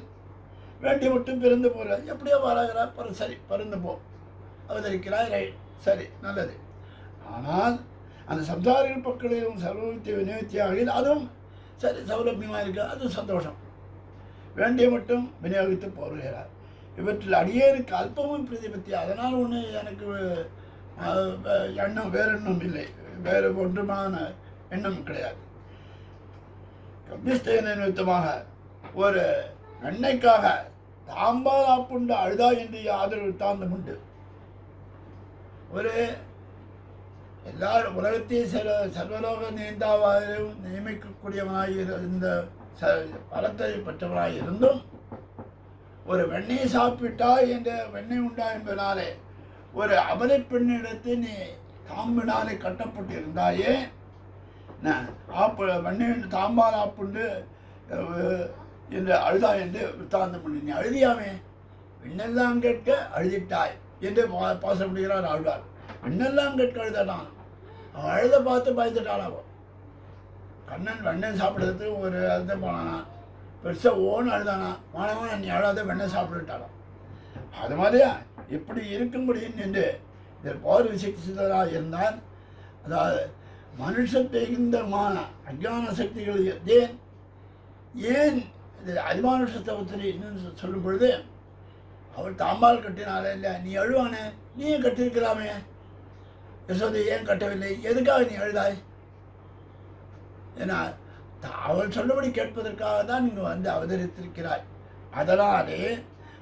வேண்டி மட்டும் பிறந்து போகிற எப்படியோ வராகிறார். சரி பறந்து போ, அவதரிக்கிறாய், ரைட், சரி நல்லது. ஆனால் அந்த சம்சாரிகள் பக்களையும் சர்வத்தை விநியோகித்தியாக அதுவும் சரி சௌலபியமாக இருக்கு, அதுவும் சந்தோஷம். வேண்டிய மட்டும் விநியோகித்து போகிறார். இவற்றில் அடியேனுக்கு அல்பமும் பிரதிபத்தி. அதனால் ஒன்று எனக்கு எண்ணம் வேறு எண்ணம் இல்லை, வேறு ஒன்றுமான எண்ணம் கிடையாது. கபிஸ்தேன நிமித்தமாக ஒரு வெண்ணைக்காக தாம்பால் ஆப்புண்டு அழுதா என்று ஆதரவு தாந்தம் உண்டு. ஒரு எல்லாரும் உலகத்தையும் சர்வலோக நேந்தாவாகவும் நியமிக்கக்கூடியவனாய் இந்த பலத்தை பெற்றவனாய் இருந்தும் ஒரு வெண்ணெய் சாப்பிட்டா என்ற வெண்ணெய் உண்டா என்பதனாலே ஒரு அபலை பெண்ணிடத்தை நீ தாம்பினாலே கட்டப்பட்டு இருந்தாயே, வெண்ணெய் தாம்பால் ஆப்புண்டு என்று அழுதா என்று வித்தாந்தம் பண்ணி நீ அழுதியாமே, விண்ணெல்லாம் கேட்க அழுதிட்டாய் என்று பாசப்படுகிறார் ஆழ்வார். விண்ணெல்லாம் கேட்க அழுதானான். அவன் அழுத பார்த்து பயந்துட்டான். கண்ணன் வெண்ணெய் சாப்பிட்றதுக்கு ஒரு அழுத போனானா, பெருசாக ஓன்னு அழுதானா, மாணவன் நீ அழாத வெண்ணெய் சாப்பிட்டுட்டாலும். அது மாதிரியா இப்படி இருக்கும்படின்னு என்று இதில் போர் விசித்தராக இருந்தால், அதாவது மனுஷத்தெய்கின்றமான அஜான சக்திகள் ஏன் இது அதிமானுஷ ஸ்தவத்தில் இன்னும் சொல்லும் பொழுது, அவள் தாம்பால் கட்டினாலே இல்லை, நீ அழுவானே, நீயும் கட்டியிருக்கலாமே, யசோதை ஏன் கட்டவில்லை, எதுக்காக நீ அழுதாய்? ஏன்னா அவள் சொல்லபடி கேட்பதற்காக தான் நீங்கள் வந்து அவதரித்திருக்கிறாய். அதனாலே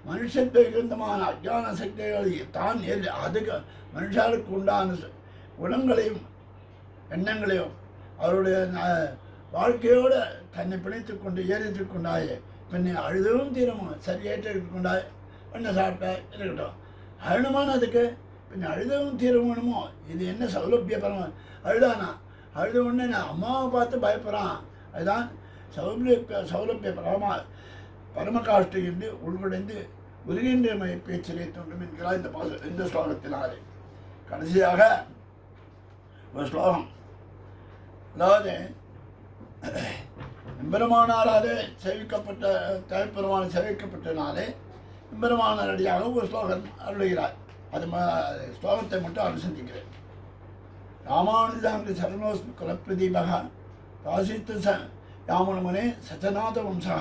மனுஷத்தை இருந்தமான அஜான சக்திகளை தான் அதுக்கு மனுஷாளுக்கு உண்டான குணங்களையும் எண்ணங்களையும் அவருடைய வாழ்க்கையோடு தன்னை பிணைத்து கொண்டு ஏறித்து கொண்டாயே, பின்ன அழுதவும் தீரமும் சரியாயிட்டு கொண்டாய், என்ன சாப்பிட்டாய் இருக்கட்டும், அழுணுமான அதுக்கு பின்ன அழுதவும் தீரமணுமோ, இது என்ன சௌலபியபரமா? அழுதானா அழுத உடனே நான் அம்மாவை பார்த்து பயப்படுறான், அதுதான் சௌலபிய பரமகாஷ்டி என்று உள்குடைந்து உருகின்ற பேச்சிலே தோன்றும் என்கிறார் இந்த ஸ்லோகத்தினாலே. கடைசியாக ஒரு ஸ்லோகம், அதாவது எம்பெருமானாராலே சேவிக்கப்பட்ட தேவைப்பெருமான சேவிக்கப்பட்டனாலே எம்பெருமானாரடியாக ஒரு ஸ்லோகம் அருளுகிறார். அது ஸ்லோகத்தை மட்டும் அனுசந்திக்கிறேன். ராமானுஜாங்க சரணோஸ்மி குலப்பிரதீபக காசித்த யாமனமுனே சச்சநாத வம்சா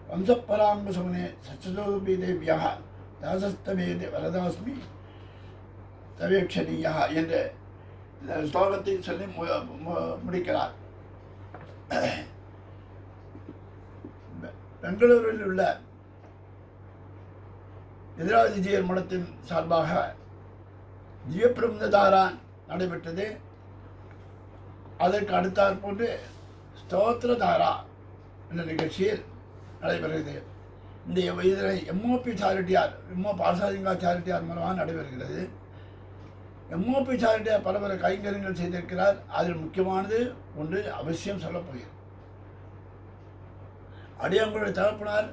வம்சப்பராங்குசமுனே சச்சதோபி தேவியா தாசஸ்தவேதி வரதாஸ்மி தவேக்ஷணீயா என்ற ஸ்லோகத்தை சொல்லி முடிக்கிறார். பெங்களூரில் உள்ள எதிராஜிஜியர் மடத்தின் சார்பாக திவ்யபிரபந்ததாரா நடைபெற்றது. அதற்கு அடுத்தாற் போன்று ஸ்தோத்திரதாரா என்ற நிகழ்ச்சியில் நடைபெறுகிறது. இந்த இதில் எம்ஓபி சாரிட்டியார் பாசாதிங்கா சாரிட்டியார் மூலமாக நடைபெறுகிறது. எம்ஓபி சாரிட்டியார் பல பல கைங்கரியங்கள் செய்திருக்கிறார். அதில் முக்கியமானது ஒன்று அவசியம் சொல்லப்போகிறது. அடியங்களுடைய தகப்பனார்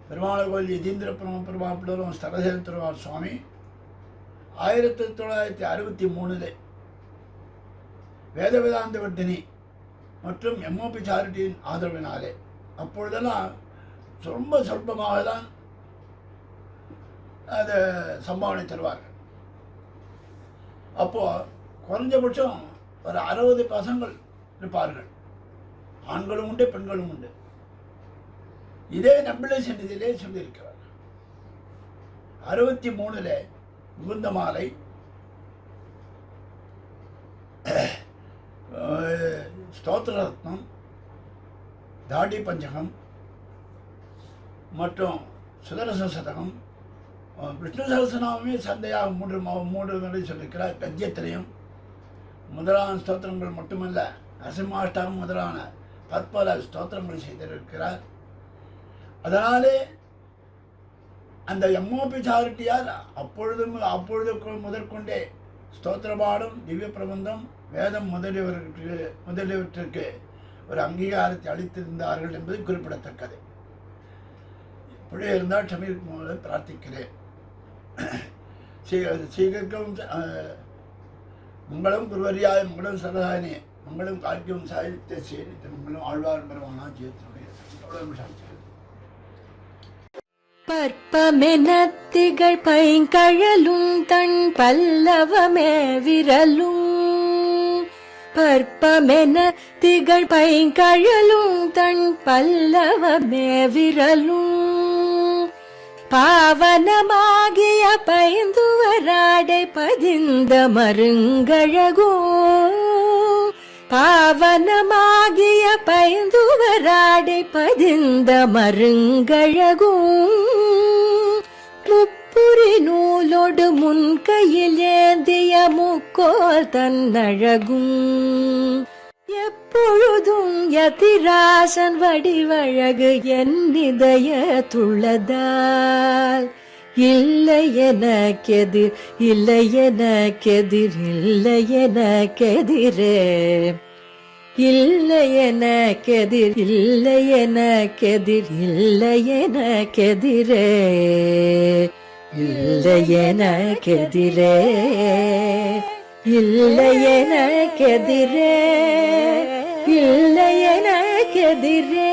பெருமாள் கோயில் யதீந்திர பெருமாள் ஸ்தலசேன திருவார் சுவாமி 1963 வேதவேதாந்த வர்த்தினி மற்றும் எம்ஓபி சாரிட்டியின் ஆதரவினாலே, அப்பொழுதெல்லாம் ரொம்ப சொல்பமாக தான் அதை சம்பாவனை தருவார்கள். அப்போது குறைஞ்சபட்சம் ஒரு 60 பசங்கள் இருப்பார்கள். ஆண்களும் உண்டு, பெண்களும் உண்டு. இதே நம்பிளை சன்னிதியிலே சொல்லியிருக்கிறார். 63 முகுந்த மாலை, ஸ்தோத்திர ரத்னம், தாடி பஞ்சகம் மற்றும் சுதரச சதகம், விஷ்ணு சகஸ்ரநாமமே சந்தையாக மூன்று முறை சொல்லியிருக்கிறார். கத்தியத்திலையும் முதலான ஸ்தோத்திரங்கள் மட்டுமல்ல, நரசிம்மாஷ்டகம் முதலான பற்பல ஸ்தோத்திரங்கள் செய்திருக்கிறார். அதனாலே அந்த எம்ஓபி சாரிட்டியார் அப்பொழுது முதற்கொண்டே ஸ்தோத்திரபாடம், திவ்ய பிரபந்தம், வேதம் முதலியவற்றிற்கு ஒரு அங்கீகாரத்தை அளித்திருந்தார்கள் என்பது குறிப்பிடத்தக்கது. இப்படியே இருந்தால் க்ஷமிக்குமாறு பிரார்த்திக்கிறேன். சீக்கிரம் மங்களம் குருவரியாய மங்களம் சரதாயனே மங்களம் காக்கியம் சாகித்ய சேரித்த மங்களம் ஆழ்வார் பெருமானா ஜெயத்தினுடைய பற்பமெனத்திகள் பைங்கழலும் தன் பல்லவமே விரலும். பற்பமெனத்திகள் பைங்கழலும் தன் பல்லவமே விரலும். பாவனமாகிய பைந்துவராடை பதிந்த மருங்கழகோ. பாவனமாகிய பைந்துவராடை பதிந்த மருங்கழகும். முப்புரி நூலோடு முன்கையில் ஏந்திய முக்கோல் தன்னழகும். எப்பொழுதும் யதிராசன் வடிவழகு என் இதய துள்ளதால். இல்லை எனக்கெதிர், இல்லை எனக்கெதிர், இல்லை எனக்கெதிரே. இல்லை எனக்கெதிர், இல்லை எனக்கெதிர், இல்லை எனக்கெதிரே. இல்லை எனக்கெதிரே, இல்லை எனக்கெதிரே, இல்லை எனக்கெதிரே.